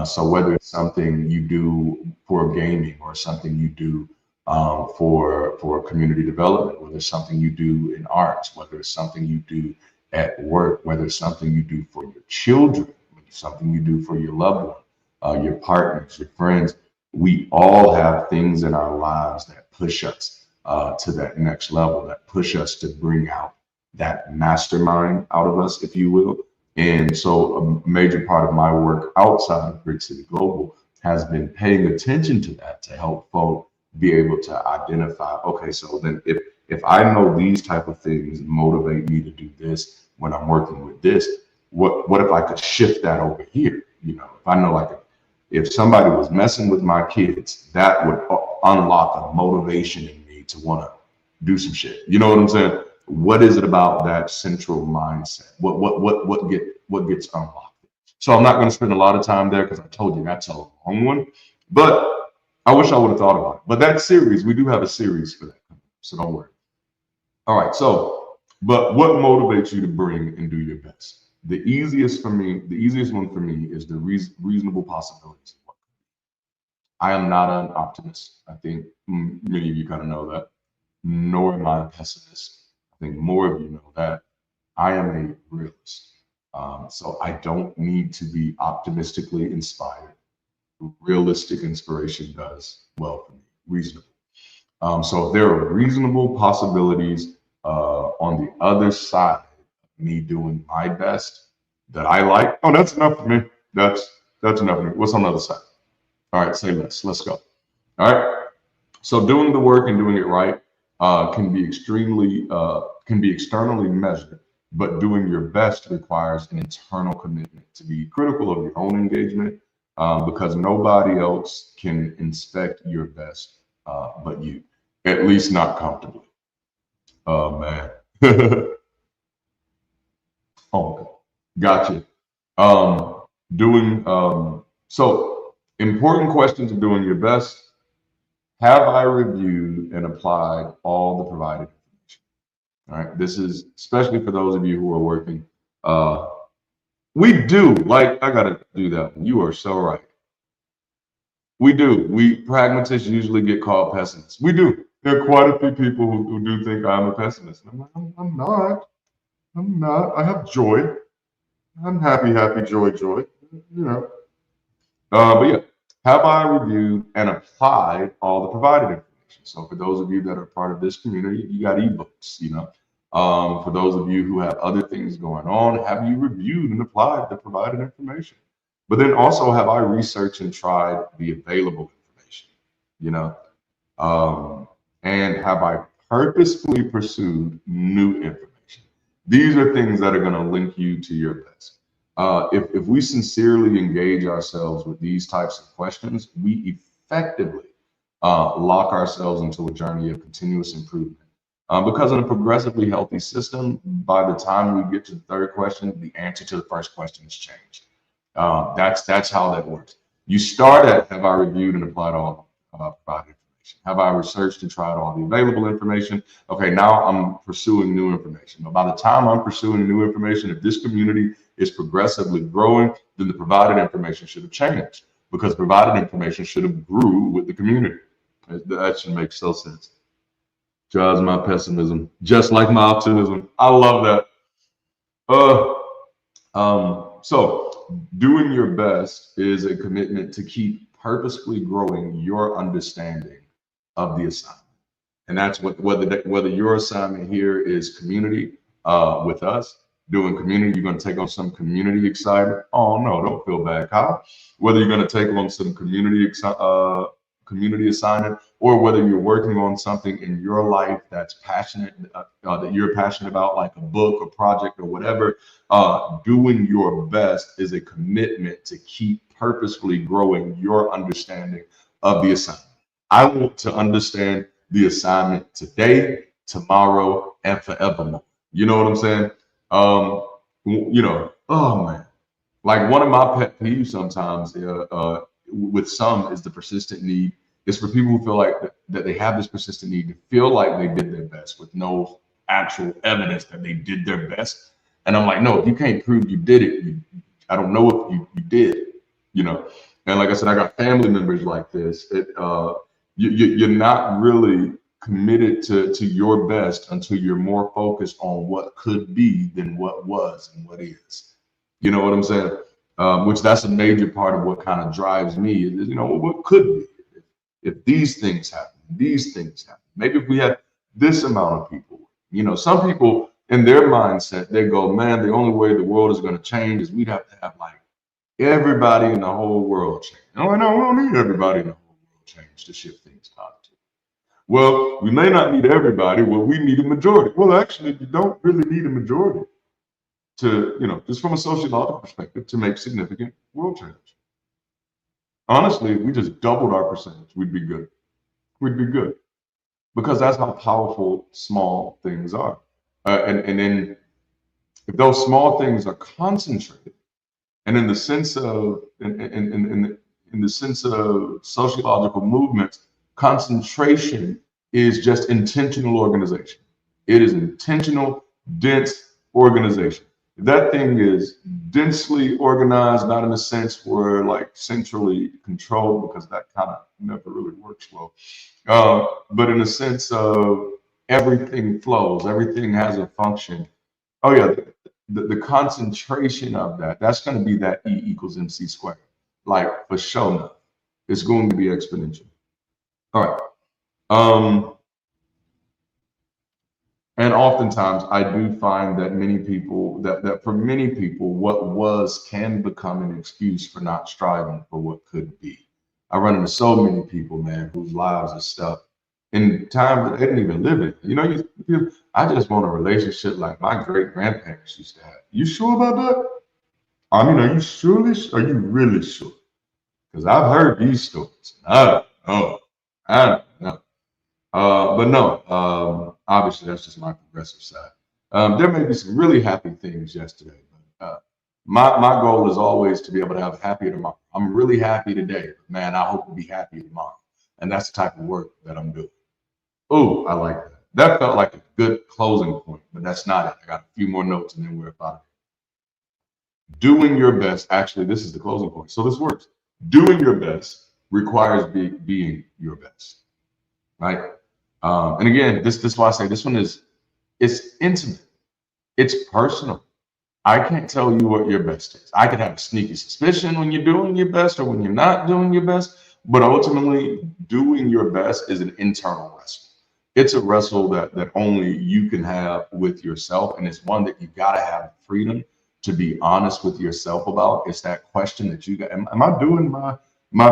So whether it's something you do for gaming or something you do for community development, whether it's something you do in arts, whether it's something you do at work, whether it's something you do for your children, something you do for your loved one, your partners, your friends, we all have things in our lives that push us to that next level, that push us to bring out that mastermind out of us, if you will. And so a major part of my work outside of BridgeCity Global has been paying attention to that to help folk be able to identify, okay, so then if I know these type of things motivate me to do this when I'm working with this, what if I could shift that over here? You know, if I know, like, if somebody was messing with my kids, that would unlock a motivation in me to want to do some shit. You know what I'm saying? What is it about that central mindset? What gets unlocked? So I'm not going to spend a lot of time there because I told you that's a long one, but I wish I would have thought about it. But that series, we do have a series for that, so don't worry. All right, so, but what motivates you to bring and do your best? The easiest one for me is the reasonable possibilities. I am not an optimist. I think many of you kind of know that, nor am I a pessimist. I think more of you know that. I am a realist. So I don't need to be optimistically inspired. Realistic inspiration does well for me, reasonable. So if there are reasonable possibilities on the other side of me doing my best that I like, oh, that's enough for me. That's enough for me. What's on the other side? All right, say less. Let's go. All right. So doing the work and doing it right can be externally measured, but doing your best requires an internal commitment to be critical of your own engagement because nobody else can inspect your best but you, at least not comfortably. Oh, man. Oh, gotcha. So important questions of doing your best. Have I reviewed and applied all the provided information? All right. This is especially for those of you who are working. We do, like, I got to do that. You are so right. We do. We pragmatists usually get called pessimists. We do. There are quite a few people who do think I'm a pessimist. I'm like, I'm not. I'm not. I have joy. I'm happy, joy. You know. But yeah, have I reviewed and applied all the provided information? So for those of you that are part of this community, you got ebooks, you know. For those of you who have other things going on, have you reviewed and applied the provided information? But then also, have I researched and tried the available information, you know? And have I purposefully pursued new information? These are things that are going to link you to your best. If we sincerely engage ourselves with these types of questions, we effectively lock ourselves into a journey of continuous improvement. Because in a progressively healthy system, by the time we get to the third question, the answer to the first question has changed. That's how that works. You start at, have I reviewed and applied all provided information? Have I researched and tried all the available information? Okay, now I'm pursuing new information. But by the time I'm pursuing new information, if this community is progressively growing, then the provided information should have changed because provided information should have grew with the community. That should make so sense. Drives my pessimism, just like my optimism. I love that. So doing your best is a commitment to keep purposefully growing your understanding of the assignment. And that's whether your assignment here is community with us, doing community, you're going to take on some community excitement. Oh no, don't feel bad, Kyle. Whether you're going to take on some community assignment or whether you're working on something in your life that's passionate, that you're passionate about, like a book, a project, or whatever, doing your best is a commitment to keep purposefully growing your understanding of the assignment. I want to understand the assignment today, tomorrow, and forevermore. You know what I'm saying? Oh man, like one of my pet peeves sometimes with some is the persistent need. It's for people who feel like that they have this persistent need to feel like they did their best with no actual evidence that they did their best. And I'm like, no, if you can't prove you did it, I don't know if you did, you know. And like I said, I got family members like this. You're not really committed to your best until you're more focused on what could be than what was and what is. You know what I'm saying? Which that's a major part of what kind of drives me is, what could be if these things happen, maybe if we had this amount of people, some people in their mindset, they go, man, the only way the world is going to change is we'd have to have like everybody in the whole world change. No, we don't need everybody in the whole world change to shift things positive. Well, we may not need everybody. Well, we need a majority. Well, actually, you don't really need a majority to, just from a sociological perspective, to make significant world change. Honestly, if we just doubled our percentage, we'd be good. We'd be good. Because that's how powerful small things are. And then if those small things are concentrated, and in the sense of in the sense of sociological movements, concentration is just intentional organization. It is intentional, dense organization. If that thing is densely organized, not in a sense where like centrally controlled, because that kind of never really works well, but in a sense of everything flows, everything has a function. Oh yeah, the concentration of that's going to be that E equals MC squared. Like for sure enough, it's going to be exponential. All right. And oftentimes I do find that that for many people, what was can become an excuse for not striving for what could be. I run into so many people, man, whose lives are stuck in time that they didn't even live in. I just want a relationship like my great grandparents used to have. You sure about that? I mean, are you really sure? Because I've heard these stories. I don't know. But no, obviously that's just my progressive side. There may be some really happy things yesterday, but my goal is always to be able to have a happier tomorrow. I'm really happy today, but man, I hope to be happy tomorrow. And that's the type of work that I'm doing. Oh, I like that. That felt like a good closing point, but that's not it. I got a few more notes and then we're about it. Doing your best, actually, this is the closing point. So this works. Doing your best requires being your best, right? And again, this is why I say this one it's intimate. It's personal. I can't tell you what your best is. I could have a sneaky suspicion when you're doing your best or when you're not doing your best, but ultimately doing your best is an internal wrestle. It's a wrestle that only you can have with yourself, and it's one that you gotta have freedom to be honest with yourself about. It's that question that you got, am I doing my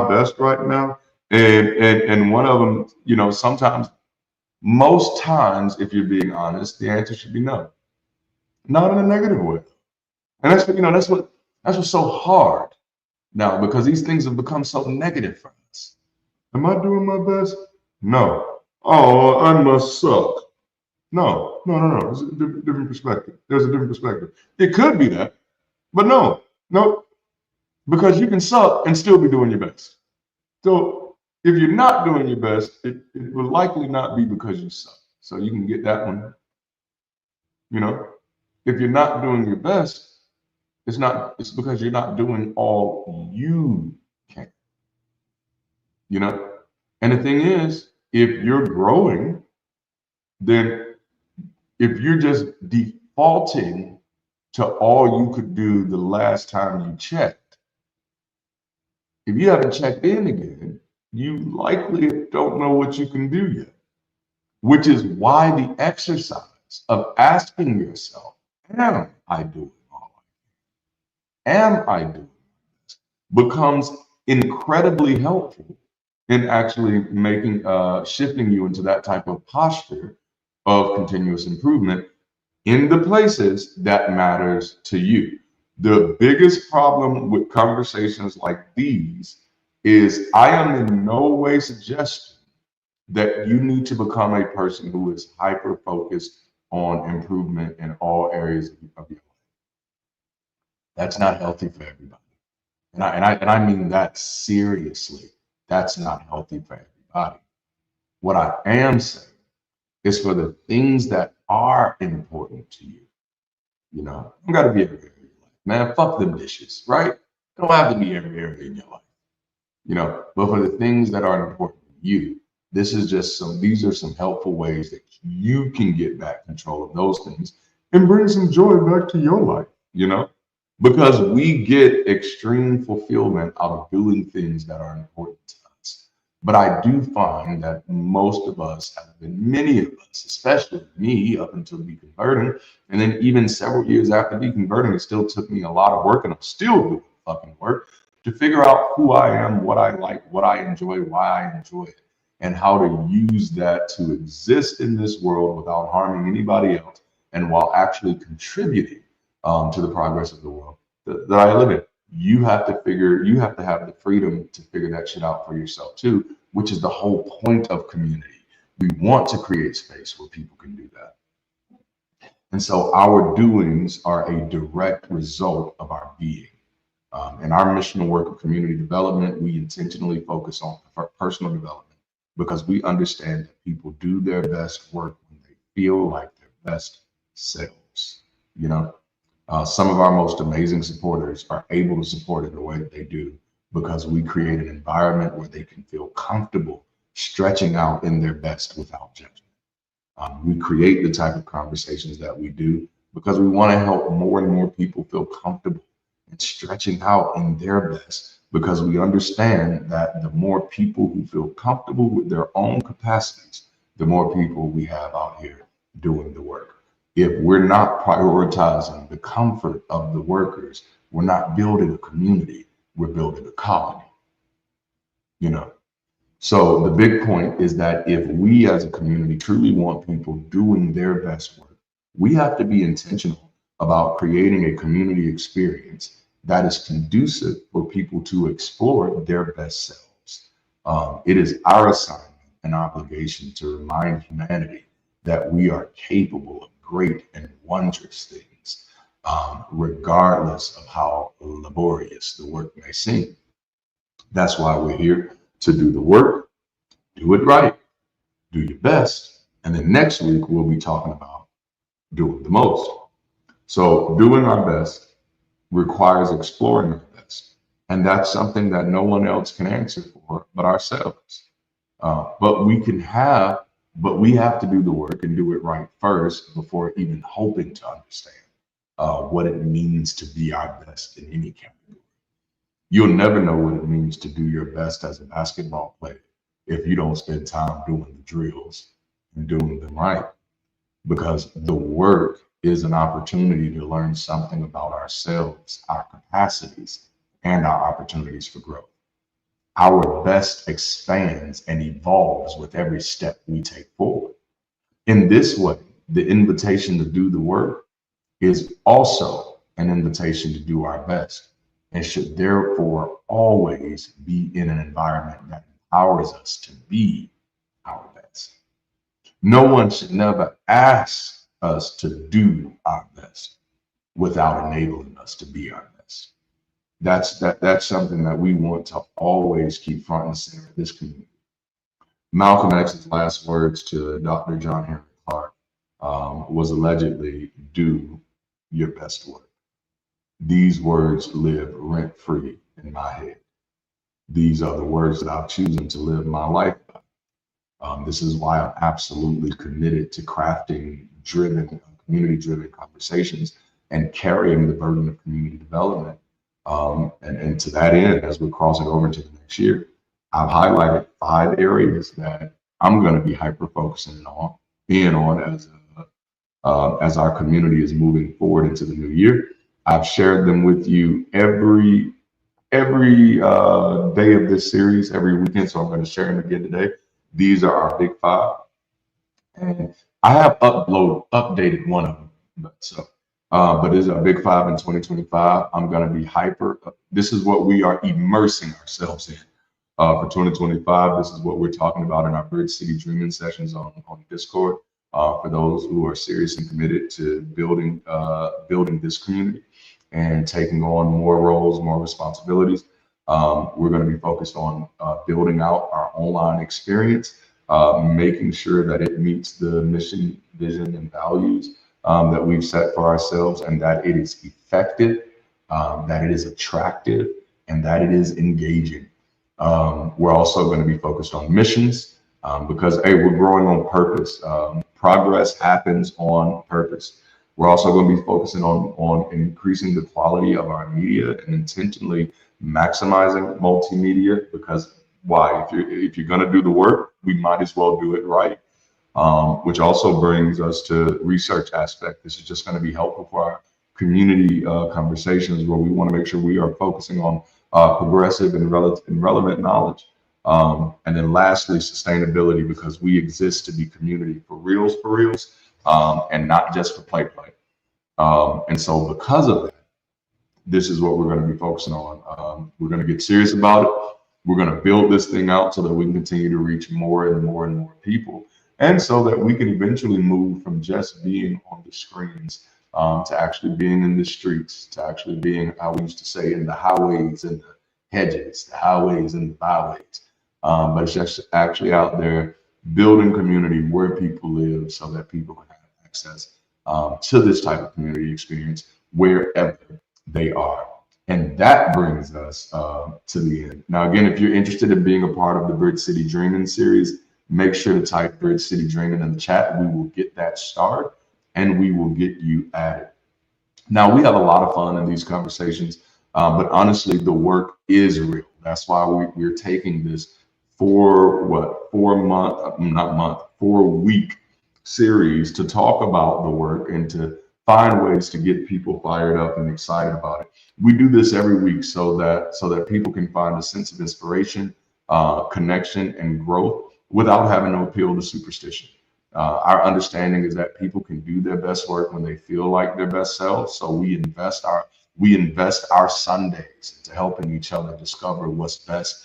best right now? And one of them, sometimes, most times, if you're being honest, the answer should be no. Not in a negative way. And that's what's so hard now, because these things have become so negative for us. Am I doing my best? No. Oh, I must suck. No. There's a different perspective. There's a different perspective. It could be that, but no, because you can suck and still be doing your best. So if you're not doing your best, it will likely not be because you suck. So you can get that one. If you're not doing your best, it's because you're not doing all you can. And the thing is, if you're growing, then if you're just defaulting to all you could do the last time you checked, if you haven't checked in again, you likely don't know what you can do yet, which is why the exercise of asking yourself, am I doing all I can? Am I doing this? Becomes incredibly helpful in actually making shifting you into that type of posture of continuous improvement in the places that matters to you. The biggest problem with conversations like these is I am in no way suggesting that you need to become a person who is hyper focused on improvement in all areas of your life. That's not healthy for everybody. And I mean that seriously. That's not healthy for everybody. What I am saying is for the things that are important to you. You know, you gotta be every area of your life. Man, fuck them dishes, right? It don't have to be every area in your life. You know, but for the things that are important to you, these are some helpful ways that you can get back control of those things and bring some joy back to your life, you know? Because we get extreme fulfillment out of doing things that are important to us. But I do find that most of us have been, many of us, especially me, up until deconverting, and then even several years after deconverting, it still took me a lot of work, and I'm still doing fucking work to figure out who I am, what I like, what I enjoy, why I enjoy it, and how to use that to exist in this world without harming anybody else and while actually contributing to the progress of the world that I live in. You have to have the freedom to figure that shit out for yourself too, which is the whole point of community. We want to create space where people can do that. And so our doings are a direct result of our being. In our missional work of community development, we intentionally focus on personal development because we understand that people do their best work when they feel like their best selves. You know, some of our most amazing supporters are able to support in the way that they do because we create an environment where they can feel comfortable stretching out in their best without judgment. We create the type of conversations that we do because we want to help more and more people feel comfortable and stretching out in their best, because we understand that the more people who feel comfortable with their own capacities, the more people we have out here doing the work. If we're not prioritizing the comfort of the workers, we're not building a community, we're building a colony. You know, so the big point is that if we as a community truly want people doing their best work, we have to be intentional about creating a community experience that is conducive for people to explore their best selves. It is our assignment and obligation to remind humanity that we are capable of great and wondrous things, regardless of how laborious the work may seem. That's why we're here to do the work, do it right, do your best, and then next week we'll be talking about doing the most. So doing our best requires exploring our best. And that's something that no one else can answer for but ourselves. But we have to do the work and do it right first before even hoping to understand what it means to be our best in any category. You'll never know what it means to do your best as a basketball player if you don't spend time doing the drills and doing them right. Because the work is an opportunity to learn something about ourselves, our capacities, and our opportunities for growth. Our best expands and evolves with every step we take forward. In this way, the invitation to do the work is also an invitation to do our best, and should therefore always be in an environment that empowers us to be our best. No one should never ask us to do our best without enabling us to be our best. That's something that we want to always keep front and center of this community. Malcolm X's last words to Dr. John Henry Clark was allegedly, "Do your best work." These words live rent-free in my head. These are the words that I've chosen to live my life by. This is why I'm absolutely committed to crafting community-driven conversations and carrying the burden of community development. And to that end, as we're crossing over into the next year, I've highlighted 5 areas that I'm going to be hyper-focusing on as our community is moving forward into the new year. I've shared them with you every every day of this series, every weekend. So I'm going to share them again today. These are our big five. And I have updated one of them. But it's a big five in 2025. I'm going to be hyper. This is what we are immersing ourselves in for 2025. This is what we're talking about in our Bridge City Dreaming sessions on Discord. For those who are serious and committed to building this community and taking on more roles, more responsibilities. We're going to be focused on building out our online experience, making sure that it meets the mission, vision, and values that we've set for ourselves, and that it is effective, that it is attractive, and that it is engaging. We're also going to be focused on missions because, hey, we're growing on purpose. Progress happens on purpose. We're also going to be focusing on increasing the quality of our media and intentionally maximizing multimedia, because why? If you're going to do the work, we might as well do it right. Which also brings us to research aspect. This is just going to be helpful for our community conversations, where we want to make sure we are focusing on progressive and relevant knowledge. And then lastly, sustainability, because we exist to be community for reals, and not just for play. And so because of that, this is what we're going to be focusing on. We're going to get serious about it. We're going to build this thing out so that we can continue to reach more and more and more people. And so that we can eventually move from just being on the screens to actually being in the streets, to actually being, how we used to say, in the highways and the hedges, the highways and the byways. But it's just actually out there building community where people live, so that people can have access to this type of community experience wherever they are. And that brings us to the end. Now, again, if you're interested in being a part of the Bridge City Dreaming series, make sure to type Bridge City Dreaming in the chat. We will get that started and we will get you added. Now, we have a lot of fun in these conversations, but honestly, the work is real. That's why we're taking this 4-week series to talk about the work and to find ways to get people fired up and excited about it. We do this every week so that people can find a sense of inspiration, connection, and growth without having to appeal to superstition. Our understanding is that people can do their best work when they feel like their best selves. So we invest our Sundays into helping each other discover what's best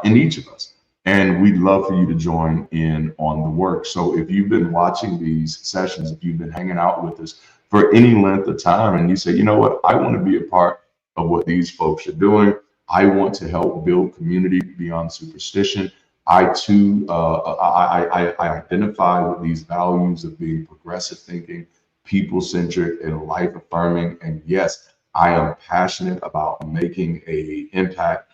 in each of us. And we'd love for you to join in on the work. So if you've been watching these sessions, if you've been hanging out with us for any length of time, and you say, you know what, I want to be a part of what these folks are doing. I want to help build community beyond superstition. I too, I identify with these values of being progressive thinking, people-centric, and life-affirming. And yes, I am passionate about making an impact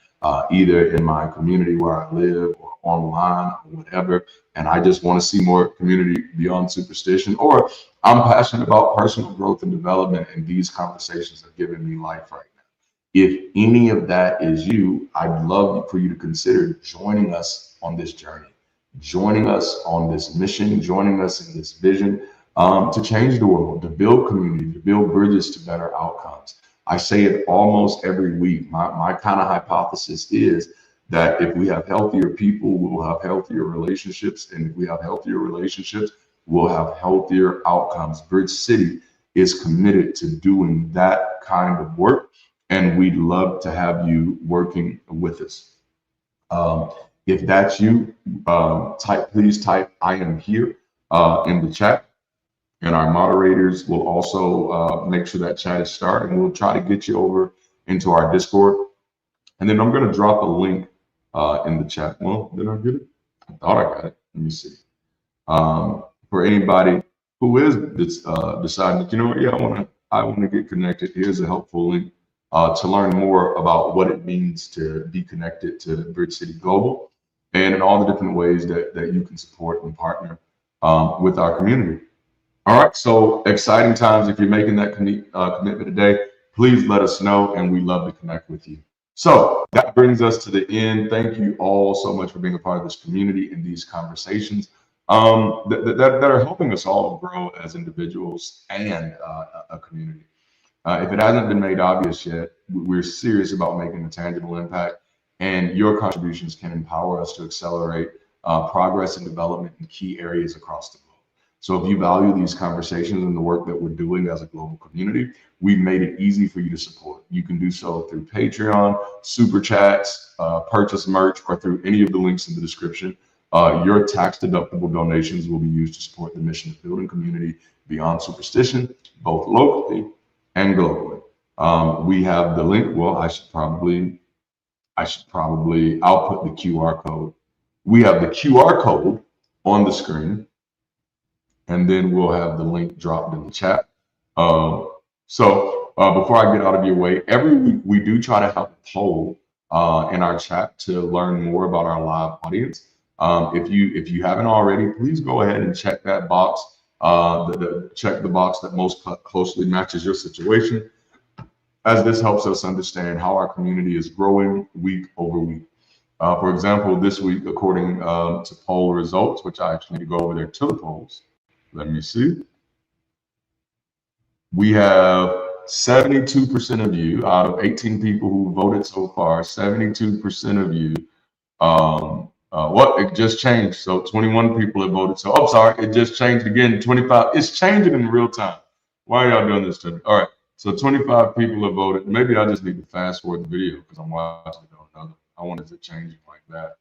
either in my community where I live or online or whatever. And I just want to see more community beyond superstition, or I'm passionate about personal growth and development, and these conversations are giving me life right now. If any of that is you, I'd love for you to consider joining us on this journey, joining us on this mission, joining us in this vision to change the world, to build community, to build bridges to better outcomes. I say it almost every week. My kind of hypothesis is that if we have healthier people, we'll have healthier relationships. And if we have healthier relationships, we'll have healthier outcomes. Bridge City is committed to doing that kind of work, and we'd love to have you working with us. If that's you, please type "I am here" in the chat. And our moderators will also make sure that chat is started, and we'll try to get you over into our Discord. And then I'm going to drop a link in the chat. Well, did I get it? I thought I got it. Let me see. For anybody who is deciding that, you know what, yeah, I want to get connected, here's a helpful link to learn more about what it means to be connected to BridgeCity Global and in all the different ways that you can support and partner with our community. All right, so exciting times. If you're making that commitment today, please let us know, and we'd love to connect with you. So that brings us to the end. Thank you all so much for being a part of this community and these conversations that are helping us all grow as individuals and a community. If it hasn't been made obvious yet, we're serious about making a tangible impact, and your contributions can empower us to accelerate progress and development in key areas across the globe. So if you value these conversations and the work that we're doing as a global community, we've made it easy for you to support. You can do so through Patreon, Super Chats, purchase merch, or through any of the links in the description. Your tax-deductible donations will be used to support the mission of building community beyond superstition, both locally and globally. We have the link. Well, I'll put the QR code. We have the QR code on the screen, and then we'll have the link dropped in the chat. Before I get out of your way, every week we do try to have a poll in our chat to learn more about our live audience. If you haven't already, please go ahead and check that box. Check the box that most closely matches your situation, as this helps us understand how our community is growing week over week. For example, this week, according to poll results, which I actually need to go over there to the polls. Let me see. We have 72% of you out of 18 people who voted so far. 72% of you. It just changed. So 21 people have voted. So I'm sorry, it just changed again. 25. It's changing in real time. Why are y'all doing this to me? All right. So 25 people have voted. Maybe I just need to fast forward the video because I'm watching it on another. I wanted to change it like that.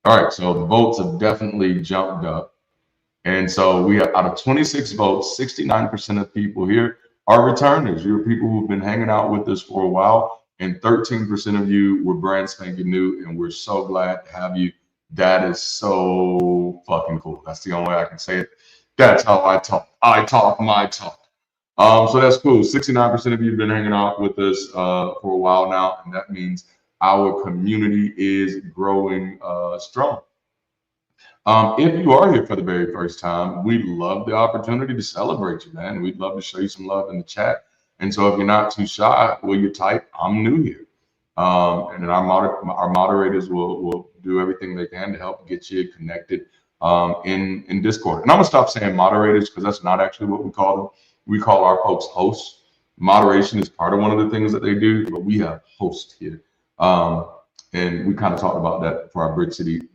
All right. So the votes have definitely jumped up. And so we have, out of 26 votes, 69% of people here are returners. You're people who've been hanging out with us for a while, and 13% of you were brand spanking new, and we're so glad to have you. That is so fucking cool. That's the only way I can say it. That's how I talk. I talk my talk. So that's cool. 69% of you have been hanging out with us for a while now, and that means our community is growing strong. If you are here for the very first time, we'd love the opportunity to celebrate you, man. We'd love to show you some love in the chat. And so if you're not too shy, will you type, "I'm new here"? And then our moderators will do everything they can to help get you connected in Discord. And I'm gonna stop saying moderators because that's not actually what we call them. We call our folks hosts. Moderation is part of one of the things that they do, but we have hosts here. And we kind of talked about that for our BridgeCity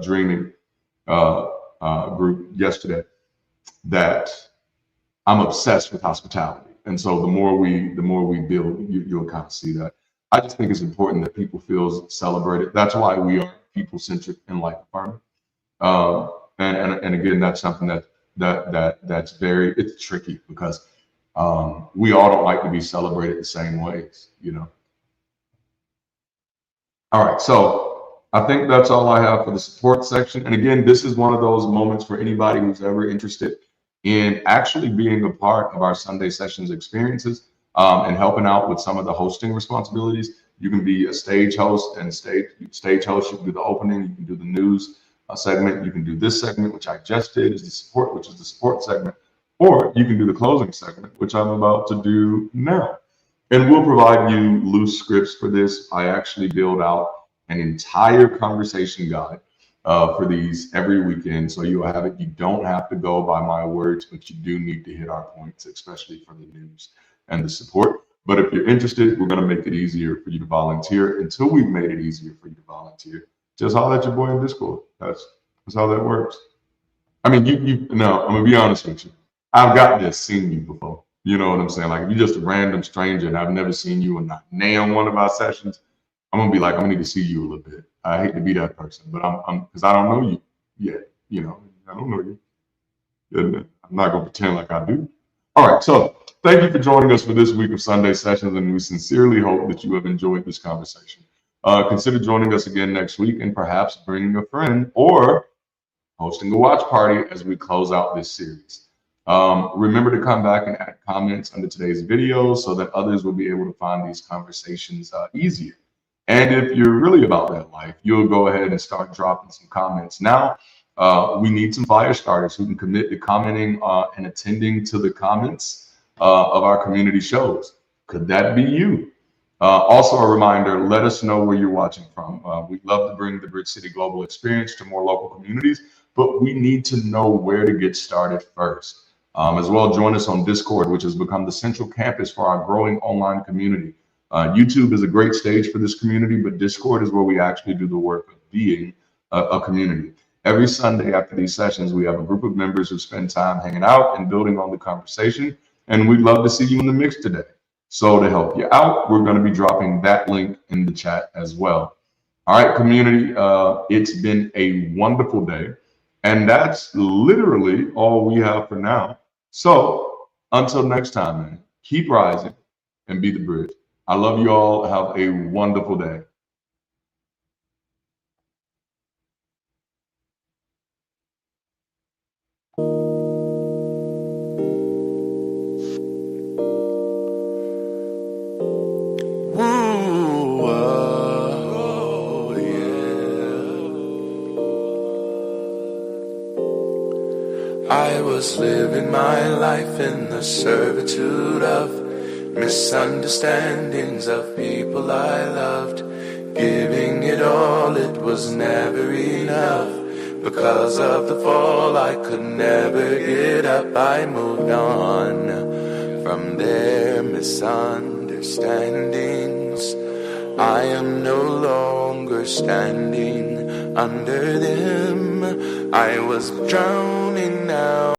Dreaming group yesterday, that I'm obsessed with hospitality. And so the more we build, you'll kind of see that. I just think it's important that people feel celebrated. That's why we are people-centric and life-affirming. And again, that's something that's it's tricky because we all don't like to be celebrated the same ways, you know. All right, so I think that's all I have for the support section. And again, this is one of those moments for anybody who's ever interested in actually being a part of our Sunday sessions experiences and helping out with some of the hosting responsibilities. You can be a stage host, and stage host, you can do the opening, you can do the news segment, you can do this segment, which I just did, is the support, which is the support segment, or you can do the closing segment, which I'm about to do now. And we'll provide you loose scripts for this. I actually build out an entire conversation guide for these every weekend, so you'll have it. You don't have to go by my words, but you do need to hit our points, especially for the news and the support. But if you're interested, we're going to make it easier for you to volunteer. Until we've made it easier for you to volunteer, just holler at your boy in Discord. That's how that works. I mean, I'm gonna be honest with you. I've got this seen you before. You know what I'm saying? Like, if you're just a random stranger and I've never seen you in not nail one of our sessions, I'm gonna be like, I'm gonna need to see you a little bit. I hate to be that person, but I'm because I don't know you yet. You know, I don't know you. I'm not gonna pretend like I do. All right, so thank you for joining us for this week of Sunday Sessions, and we sincerely hope that you have enjoyed this conversation. Consider joining us again next week, and perhaps bringing a friend or hosting a watch party as we close out this series. Remember to come back and add comments under today's video so that others will be able to find these conversations easier. And if you're really about that life, you'll go ahead and start dropping some comments. Now, we need some fire starters who can commit to commenting and attending to the comments of our community shows. Could that be you? Also a reminder, let us know where you're watching from. We'd love to bring the BridgeCity Global experience to more local communities, but we need to know where to get started first. As well, join us on Discord, which has become the central campus for our growing online community. YouTube is a great stage for this community, but Discord is where we actually do the work of being a community. Every Sunday after these sessions, we have a group of members who spend time hanging out and building on the conversation, and we'd love to see you in the mix today. So to help you out, we're going to be dropping that link in the chat as well. All right, community, it's been a wonderful day, and that's literally all we have for now. So until next time, man, keep rising and be the bridge. I love you all. Have a wonderful day. I was living my life in the servitude of misunderstandings of people I loved. Giving it all, it was never enough. Because of the fall, I could never get up. I moved on from their misunderstandings. I am no longer standing under them. I was drowning now.